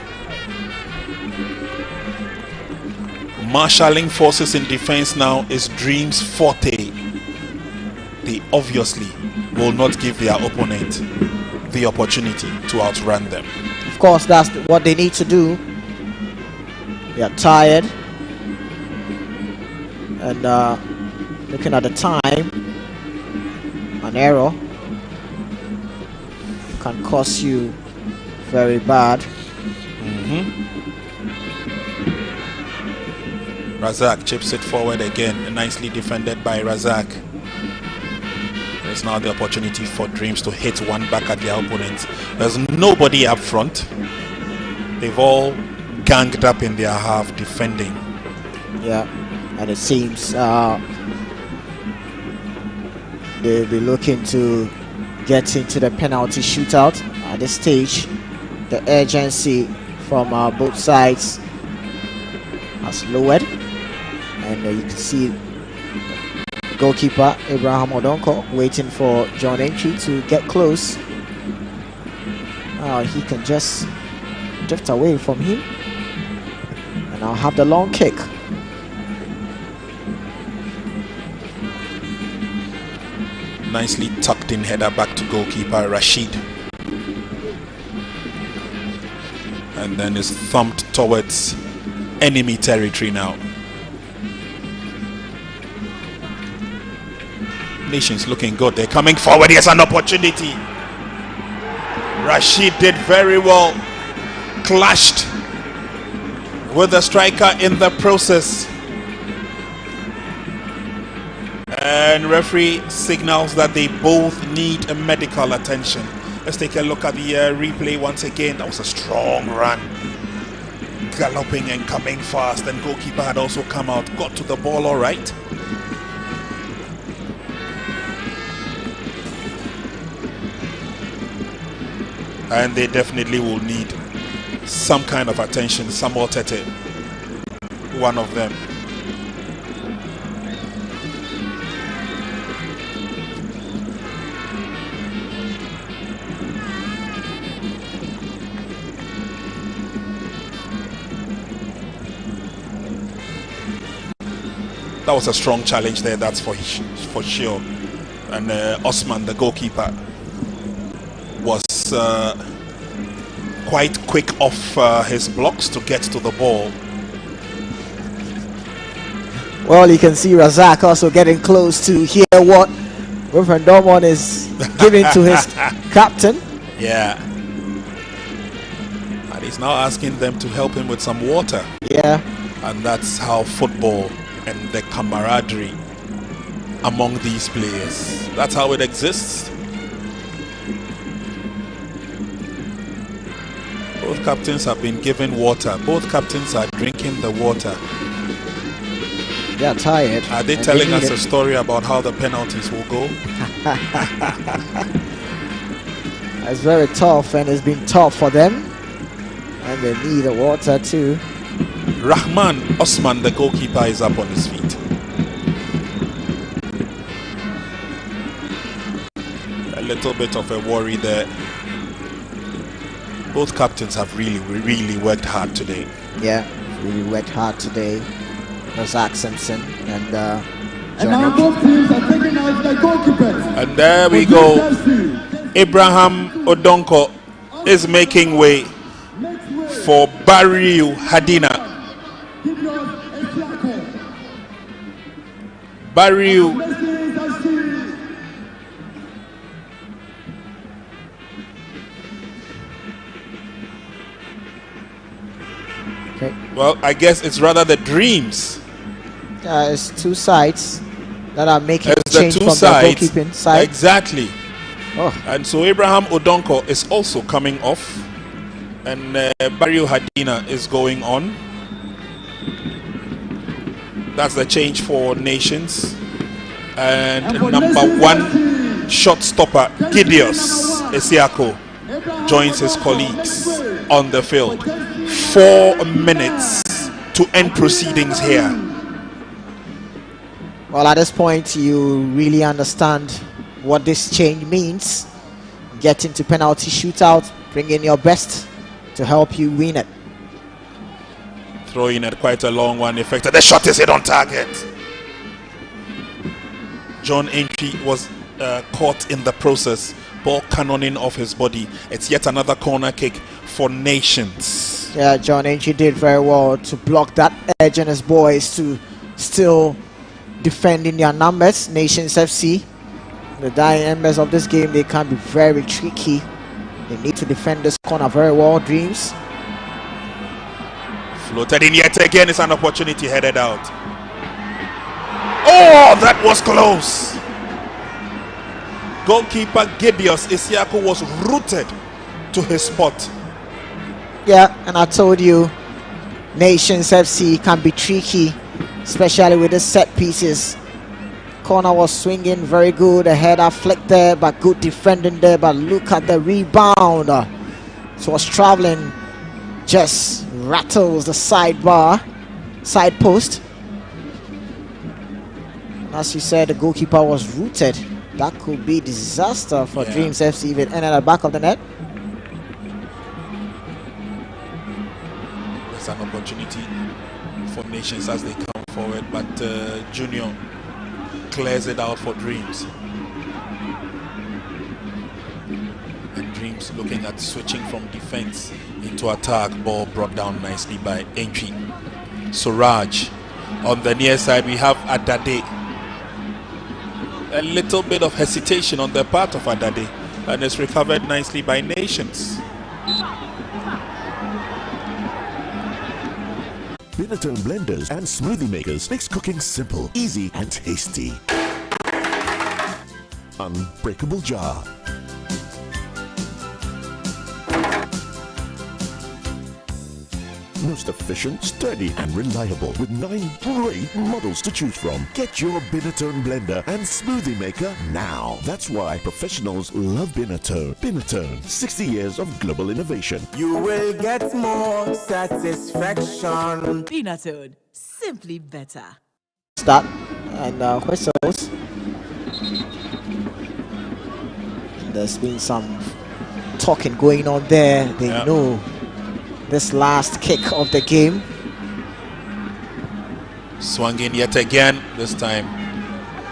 Marshalling forces in defense now is Dreams' forte. They obviously will not give their opponent the opportunity to outrun them. Of course, that's what they need to do. They are tired. And looking at the time, an error can cost you very bad. Razak chips it forward again, nicely defended by Razak. There's now the opportunity for Dreams to hit one back at their opponents. There's nobody up front. They've all ganged up in their half defending. Yeah, and it seems they'll be looking to get into the penalty shootout at this stage. The urgency from both sides has lowered, and you can see goalkeeper Abraham Odonko waiting for John Entry to get close. He can just drift away from him, and I'll have the long kick. Nicely tucked in header back to goalkeeper Rashid, and then is thumped towards enemy territory now. Nations looking good. They're coming forward. Here's an opportunity. Rashid did very well. Clashed with the striker in the process. And referee signals that they both need a medical attention. Let's take a look at the replay once again. That was a strong run. Galloping and coming fast. And goalkeeper had also come out. Got to the ball all right. And they definitely will need some kind of attention. Samuel Tete, one of them. That was a strong challenge there, that's for sure. And Osman, the goalkeeper, was quite quick off his blocks to get to the ball. Well, you can see Razak also getting close to hear what Reverend Dormon is giving to his captain. Yeah. And he's now asking them to help him with some water. Yeah. And that's how football and the camaraderie among these players, that's how it exists. Both captains have been given water. Both captains are drinking the water. They are tired. Are they telling us a story about how the penalties will go? It's very tough, and it's been tough for them. And they need the water too. Rahman Osman, the goalkeeper, is up on his feet. A little bit of a worry there. Both captains have really worked hard today. Yeah, really worked hard today. Razak Simpson and And now both teams are taking out their goalkeepers. And there we go. Abraham Odonko is making way for Bariu Hadina. Bariu okay. Well, I guess it's rather the Dreams. It's two sides that are making It's change the two from sides. the goalkeeping side. Exactly. Oh. And so Abraham Odonko is also coming off, and Bariu Hadina is going on. That's the change for Nations. And number one shot stopper Gideos Esiako joins his colleagues on the field. 4 minutes to end proceedings here. Well, at this point, you really understand what this change means. Get into penalty shootout, bring in your best to help you win it. Throwing at quite a long one, effective. The shot is hit on target. John Entry was caught in the process. Ball cannoning off his body. It's yet another corner kick for Nations. Yeah, John Entry did very well to block that edge, and his boys to still defend in their numbers. Nations FC, the dying embers of this game, they can be very tricky. They need to defend this corner very well. Dreams. Floated in yet again. It's an opportunity headed out. Oh, that was close. Goalkeeper Gideos Isiako was rooted to his spot. Yeah, and I told you, Nations FC can be tricky, especially with the set pieces. Corner was swinging very good. A header flicked there, but good defending there. But look at the rebound. It was traveling, just rattles the side post. As you said, the goalkeeper was rooted. That could be disaster for Dreams FC if it ended at the back of the net. There's an opportunity for Nations as they come forward, but Junior clears it out for Dreams. And Dreams looking at switching from defense into attack. Ball brought down nicely by Entry. Suraj on the near side. We have Adade. A little bit of hesitation on the part of Adade, and it's recovered nicely by Nations. Benetton blenders and smoothie makers makes cooking simple, easy, and tasty. Unbreakable jar. Most efficient, steady, and reliable with 9 great models to choose from. Get your Binatone blender and smoothie maker now. That's why professionals love Binatone. Binatone, 60 years of global innovation. You will get more satisfaction. Binatone, simply better. Start and whistles. There's been some talking going on there. They know this last kick of the game. Swung in yet again. This time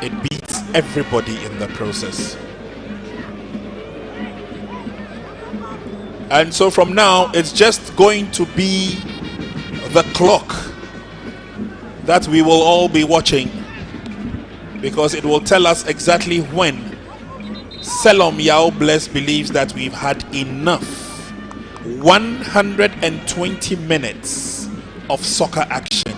it beats everybody in the process. And so from now, it's just going to be the clock that we will all be watching, because it will tell us exactly when Selom Yao Bless believes that we've had enough. 120 minutes of soccer action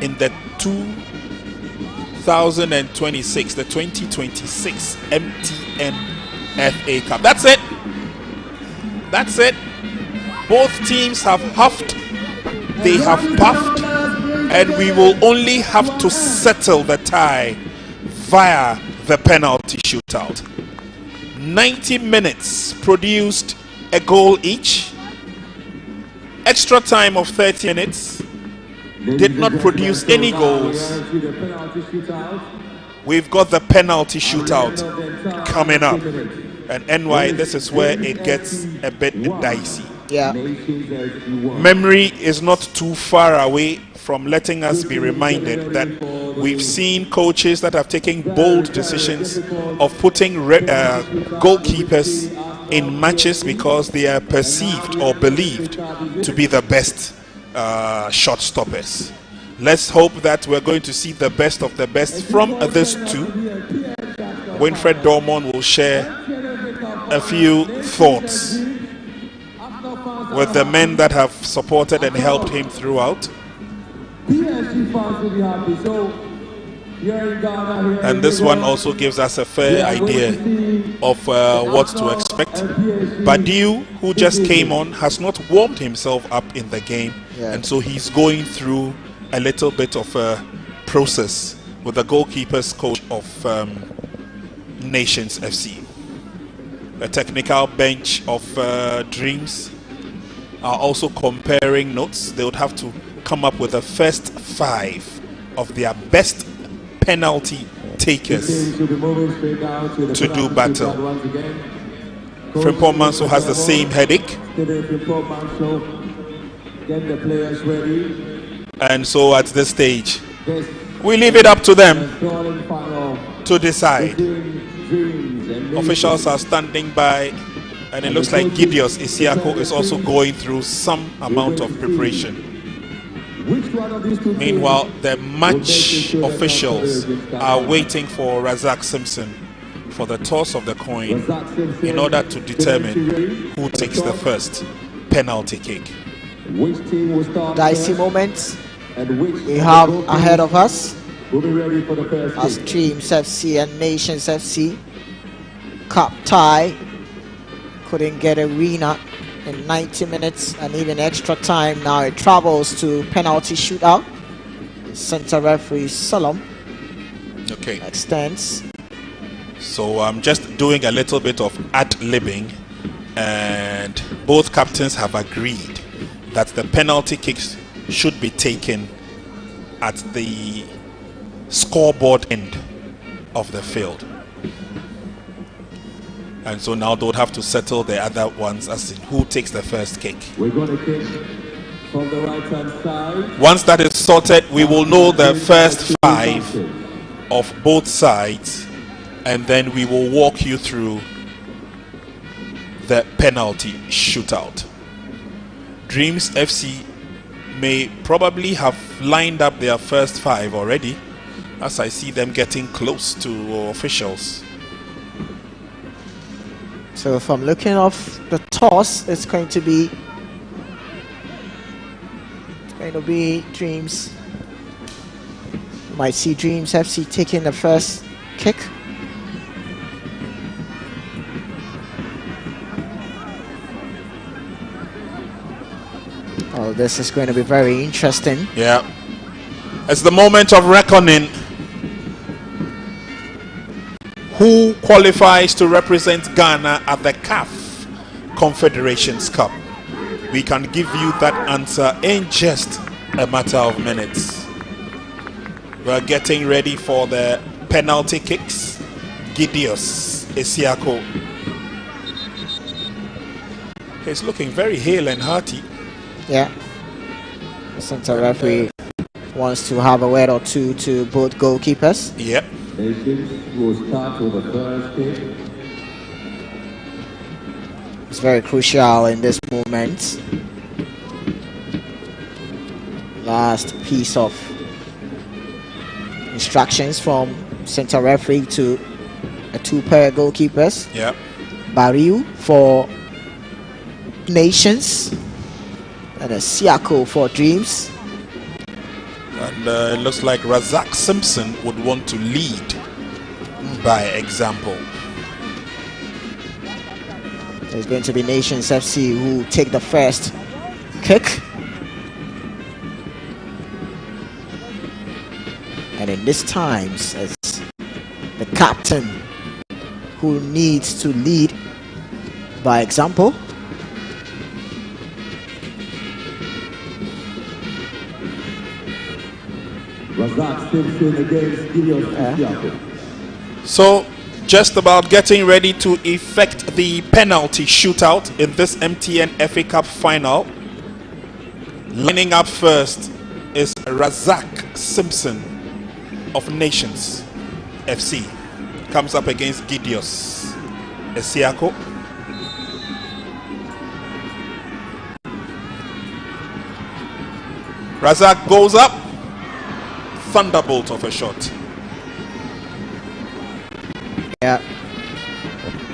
in the 2026, the 2026 MTN FA Cup. That's it. That's it. Both teams have huffed, they have puffed, and we will only have to settle the tie via the penalty shootout. 90 minutes produced a goal each. Extra time of 30 minutes did not produce any goals. We've got the penalty shootout coming up. And NY, this is where it gets a bit dicey. Yeah. Memory is not too far away from letting us be reminded that we've seen coaches that have taken bold decisions of putting goalkeepers in matches because they are perceived or believed to be the best shot stoppers. Let's hope that we're going to see the best of the best from these two. Winfred Dormon will share a few thoughts with the men that have supported and helped him throughout. And this one also gives us a fair idea of what to expect. Badiou, who just came on, has not warmed himself up in the game, and so he's going through a little bit of a process with the goalkeepers coach of Nations FC. The technical bench of Dreams are also comparing notes. They would have to come up with the first 5 of their best penalty takers to do battle. Frimpong Manso has the same headache, and so at this stage we leave it up to them to decide. Officials are standing by, and it looks like Gideos Isiako is also going through some amount of preparation. Meanwhile, the match officials are waiting for Razak Simpson for the toss of the coin in order to determine who takes the first penalty kick. Dicey moments we have ahead of us as Dreams FC and Nations FC. Cup tie, couldn't get a winner in 90 minutes and even extra time. Now it travels to penalty shootout. Center referee Salom extends. So I'm just doing a little bit of ad-libbing, and both captains have agreed that the penalty kicks should be taken at the scoreboard end of the field. And so now they would have to settle the other ones as in who takes the first kick. We're going to kick from the right-hand side. Once that is sorted, we will know the first 5 of both sides, and then we will walk you through the penalty shootout. Dreams FC may probably have lined up their first 5 already, as I see them getting close to officials. So if I'm looking off the toss, it's going to be Dreams. You might see Dreams FC taking the first kick. Oh, this is going to be very interesting. Yeah. It's the moment of reckoning. Who qualifies to represent Ghana at the CAF Confederations Cup? We can give you that answer in just a matter of minutes. We're getting ready for the penalty kicks. Gideos Esiako. He's looking very hale and hearty. Yeah. The center referee wants to have a word or two to both goalkeepers. Yep. Will start with the first kick. It's very crucial in this moment. Last piece of instructions from center referee to the two pair goalkeepers. Yep. Bariu for Nations and a Siako for Dreams. And it looks like Razak Simpson would want to lead by example. There's going to be Nations FC who take the first kick. And in this times, it's the captain who needs to lead by example. Razak Simpson against Gideos Esiako. So, just about getting ready to effect the penalty shootout in this MTN FA Cup final. Lining up first is Razak Simpson of Nations FC. Comes up against Gideos Esiako. Razak goes up. Thunderbolt of a shot. Yeah,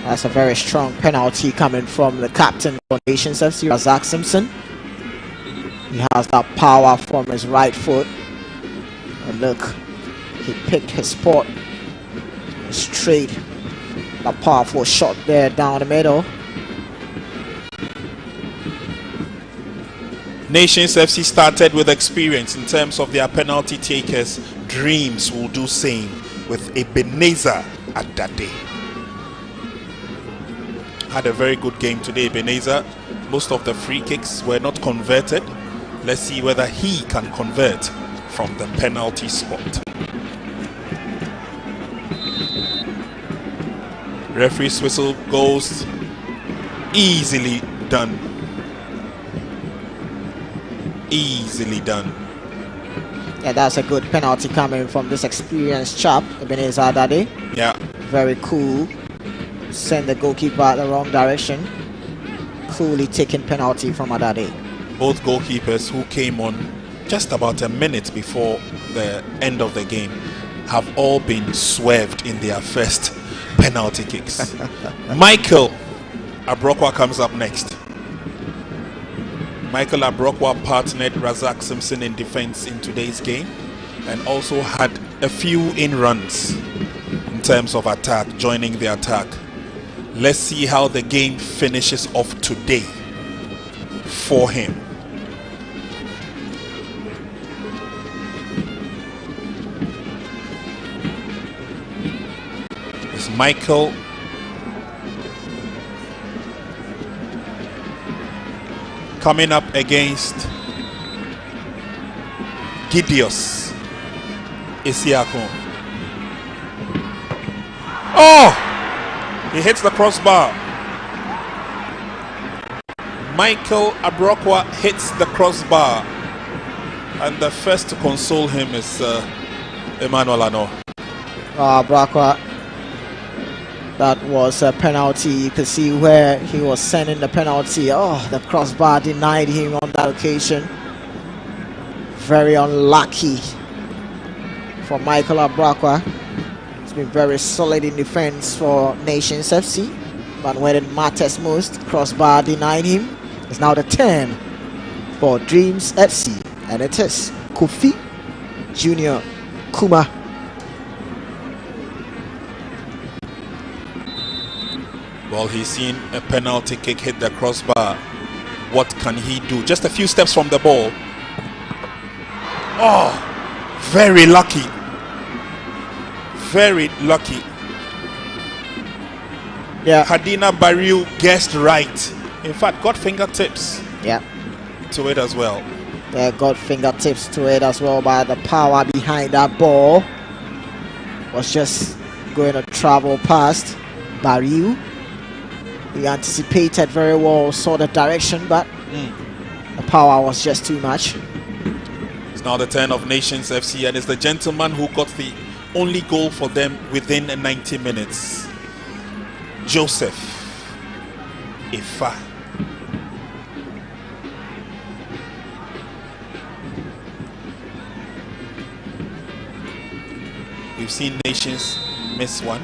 that's a very strong penalty coming from the captain for Nations FC, Razak Simpson. He has that power from his right foot. And look, he picked his spot straight. A powerful shot there down the middle. Nations FC started with experience in terms of their penalty takers. Dreams will do same with Ebenezer Adade. Had a very good game today, Ebenezer. Most of the free kicks were not converted. Let's see whether he can convert from the penalty spot. Referee's whistle goes. Easily done. Easily done. Yeah, that's a good penalty coming from this experienced chap, Ebenezer Adade. Yeah. Very cool. Send the goalkeeper the wrong direction. Coolly taking penalty from Adade. Both goalkeepers who came on just about a minute before the end of the game have all been swerved in their first penalty kicks. Michael Abrokwa comes up next. Michael Abrokwa partnered Razak Simpson in defense in today's game and also had a few in-runs in terms of attack, joining the attack. Let's see how the game finishes off today for him. It's Michael coming up against Gideos Esiako. Oh! He hits the crossbar. Michael Abrokwa hits the crossbar. And the first to console him is Emmanuel Ano. Abrokwa. That was a penalty. You could see where he was sending the penalty. Oh, the crossbar denied him on that occasion. Very unlucky for Michael Abrokwa. He's been very solid in defense for Nations FC. But when it matters most, crossbar denied him. It's now the turn for Dreams FC. And it is Kofi Junior Kuma. Well, he's seen a penalty kick hit the crossbar. What can he do? Just a few steps from the ball. Oh, very lucky. Very lucky. Yeah. Hadina Barriu guessed right. In fact, got fingertips. Yeah. To it as well. Yeah, got fingertips to it as well, but the power behind that ball was just going to travel past Barriu. He anticipated very well, saw the direction, but the power was just too much. It's now the turn of Nations FC, and it's the gentleman who got the only goal for them within 90 minutes. Joseph Ifa. We've seen Nations miss one.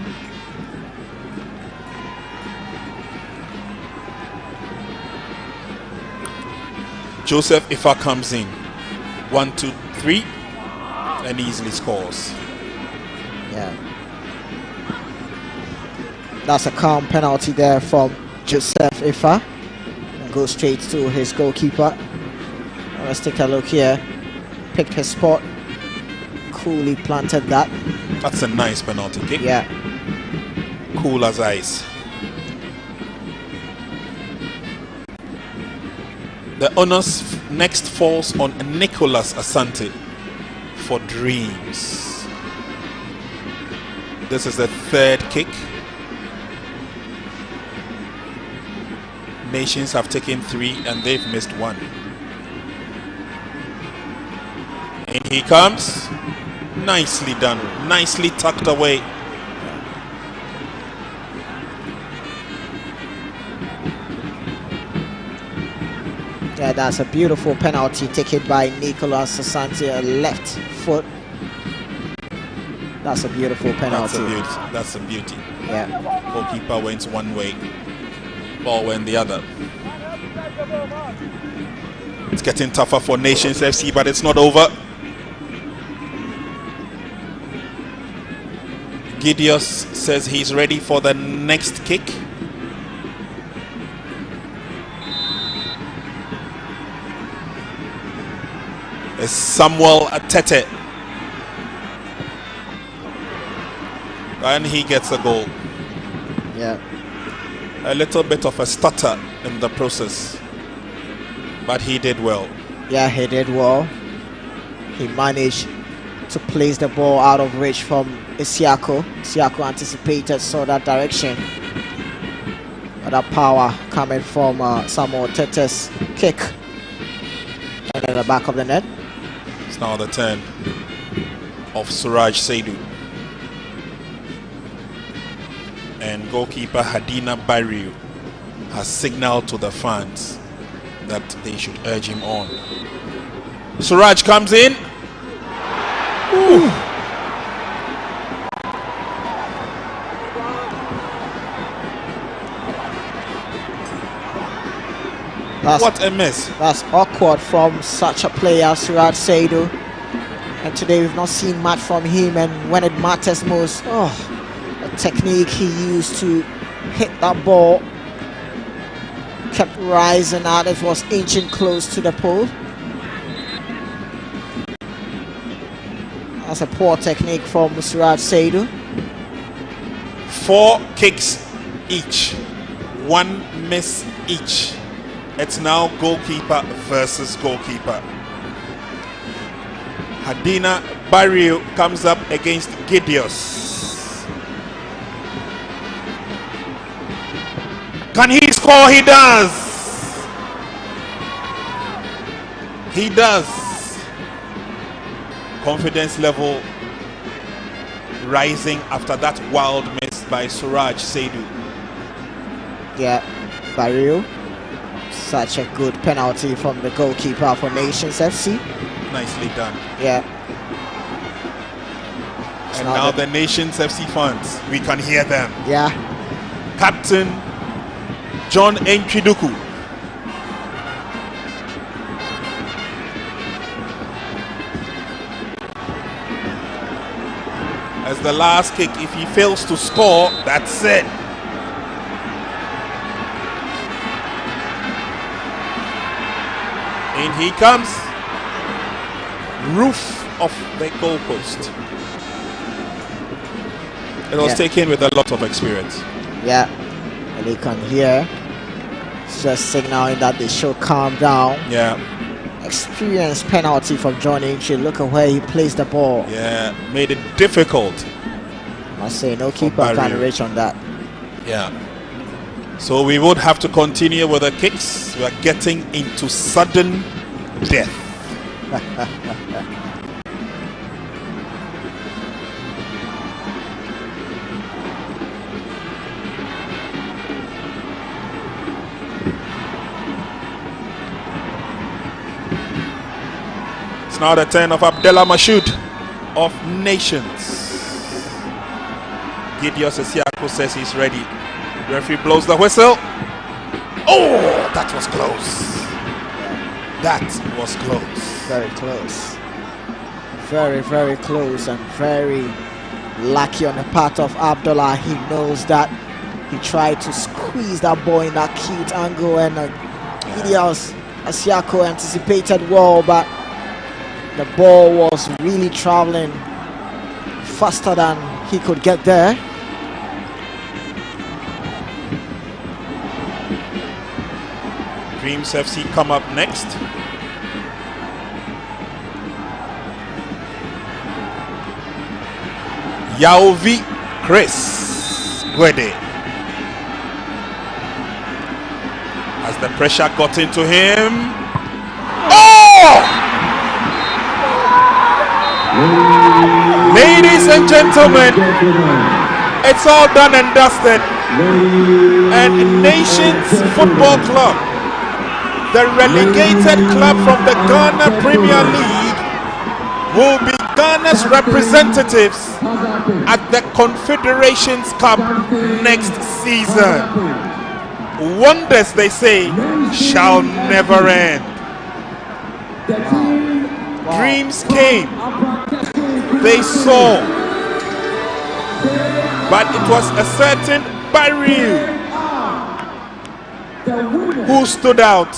Joseph Ifa comes in. 1, 2, 3, and easily scores. Yeah. That's a calm penalty there from Joseph Ifa. And goes straight to his goalkeeper. Let's take a look here. Picked his spot. Coolly planted that. That's a nice penalty kick. Yeah. Cool as ice. The honors next falls on Nicholas Asante for Dreams. This is the third kick. Nations have taken 3 and they've missed 1. And he comes. Nicely done. Nicely tucked away. Yeah, that's a beautiful penalty taken by Nicolas Asante, a left foot. That's a beautiful penalty. That's a beauty. Yeah. Goalkeeper went one way, ball went the other. It's getting tougher for Nations FC, but it's not over. Gideos says he's ready for the next kick. It's Samuel Atete. And he gets a goal. Yeah. A little bit of a stutter in the process, but he did well. Yeah, he did well. He managed to place the ball out of reach from Isiako. Isiako anticipated, saw that direction. But that power coming from Samuel Atete's kick. And in the back of the net. It's now the turn of Suraj Saidu. And goalkeeper Hadina Barriu has signaled to the fans that they should urge him on. Suraj comes in. Ooh. What a miss. That's awkward from such a player, Suraj Saidu. And today we've not seen much from him, and when it matters most, the technique he used to hit that ball kept rising out. It was inching close to the pole. That's a poor technique from Suraj Saidu. 4 kicks each, 1 miss each. It's now goalkeeper versus goalkeeper. Hadina Barriu comes up against Gideos. Can he score? He does. He does. Confidence level rising after that wild miss by Suraj Saidu. Yeah, Barriu. Such a good penalty from the goalkeeper for Nations FC. Nicely done. Yeah. And now the Nations FC fans, we can hear them. Yeah. Captain John Enchiduku. As the last kick, if he fails to score, that's it. In he comes. Roof of the goalpost. It was taken with a lot of experience. Yeah, and you can hear it's just signaling that they should calm down. Yeah. Experienced penalty from John Inchi. Look at where he placed the ball. Yeah, made it difficult. I say no keeper can reach on that. Yeah. So we would have to continue with the kicks. We are getting into sudden death. It's now the turn of Abdullah Mashoud of Nations. Gideon Sesiako says he's ready. Referee blows the whistle. Oh, that was close. That was close. Very close. Very, very close and very lucky on the part of Abdullah. He knows that he tried to squeeze that ball in that cute angle, and Gideon Sesiako anticipated well, but the ball was really traveling faster than he could get there. Dreams FC come up next. Yaovi Chris Gwede. As the pressure got into him. Oh! Ladies and gentlemen, it's all done and dusted. And Nations Football Club, the relegated club from the Ghana Premier League, will be Ghana's representatives at the Confederations Cup next season. Wonders, they say, shall never end. Dreams came, they saw, but it was a certain Baril who stood out,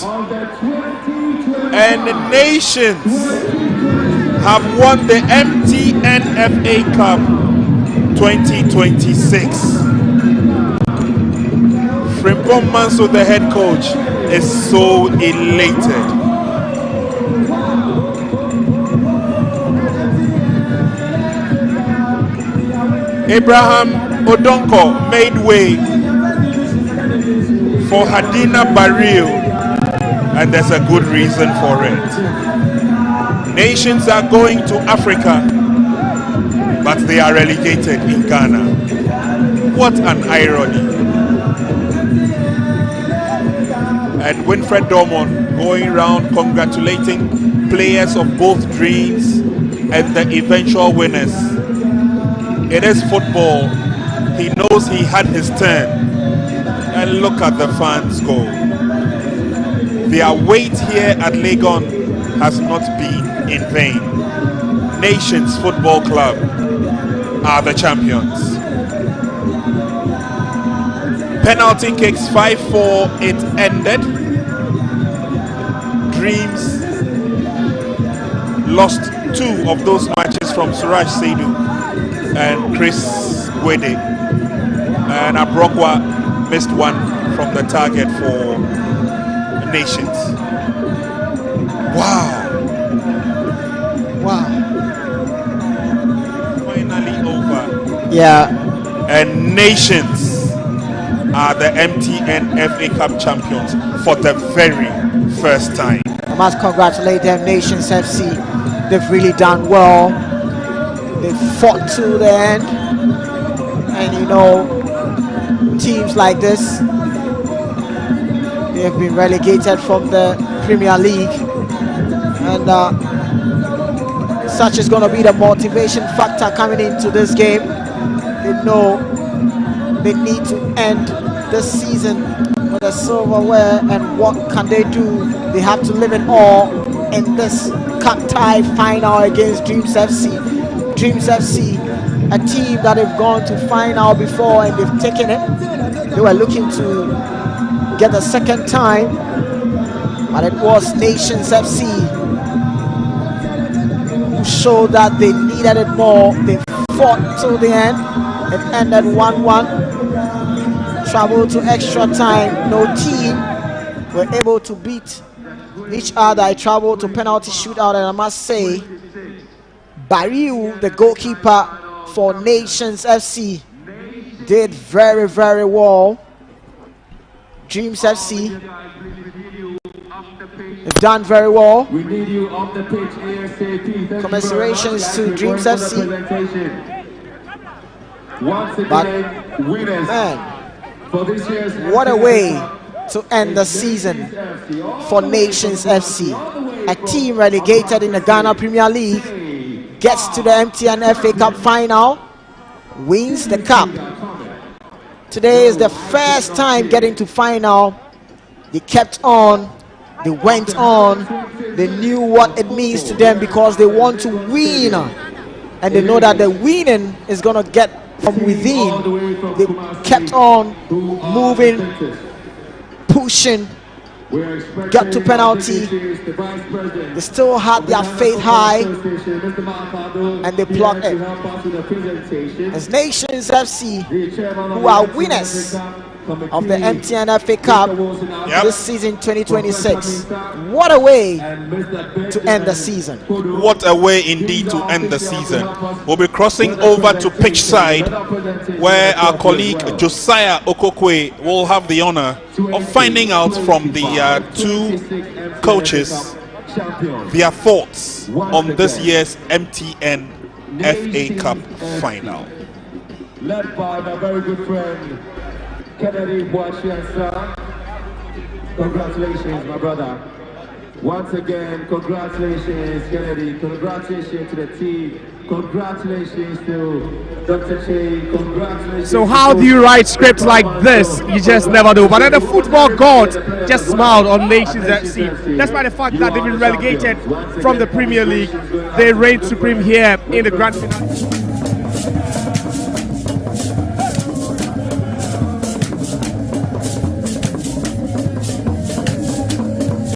and the Nations have won the MTN FA Cup 2026. Frimpong Manso, the head coach, is so elated. Abraham Odonko made way for Hadina Baril, and there's a good reason for it. Nations are going to Africa, but they are relegated in Ghana. What an irony. And Winfred Dormon going around congratulating players of both Dreams and the eventual winners. It is football. He knows he had his turn. And look at the fans go. Their wait here at Legon has not been in vain. Nations Football Club are the champions. Penalty kicks 5-4, it ended. Dreams lost 2 of those matches from Suraj Saidu and Chris Gwede, and Abrokwa missed 1 from the target for Nations. Wow. Finally over. Yeah. And Nations are the MTN FA Cup champions for the very first time. I must congratulate them, Nations FC. They've really done well. They fought to the end, and you know, teams like this, they have been relegated from the Premier League, and such is going to be the motivation factor coming into this game. They know they need to end this season with a silverware, and what can they do? They have to live it all in this cup tie final against Dreams FC. Dreams FC, a team that have gone to final before and they've taken it. They were looking to get the second time, But it was Nations FC who showed that they needed it more. They fought till the end. It ended 1-1. Traveled to extra time. No team were able to beat each other. I traveled to penalty shootout, and I must say, Barriu, the goalkeeper for Nations FC, did very, very well. Dreams FC has done very well. We need you off the pitch ASAP. Commiserations to Dreams FC. Once again, But winners man, for this year's what a way to end the season for Nations FC. A team relegated in the Ghana Premier League gets to the MTN FA Cup final, wins the cup. Today is the first time getting to final. They kept on, they went on, they knew what it means to them because they want to win, and they know that the winning is going to get from within. They kept on moving, pushing, got to penalty. They still had their faith high, and they plucked it. As Nations FC, who are winners of the MTN FA Cup this season 2026. What a way to end the season. What a way indeed to end the season. We'll be crossing over to pitch side, where our colleague Josiah Okokwe will have the honor of finding out from the two coaches their thoughts on this year's MTN FA Cup final. Led by my very good friend Kennedy Boachiansa. Congratulations, my brother. Once again, congratulations, Kennedy. Congratulations to the team. Congratulations to Dr. Che. Congratulations. So how do you write scripts like this? You just never do. But then the football god just smiled on Nations FC. Despite the fact that they've been relegated from the Premier League, they reign supreme here in the grand finale.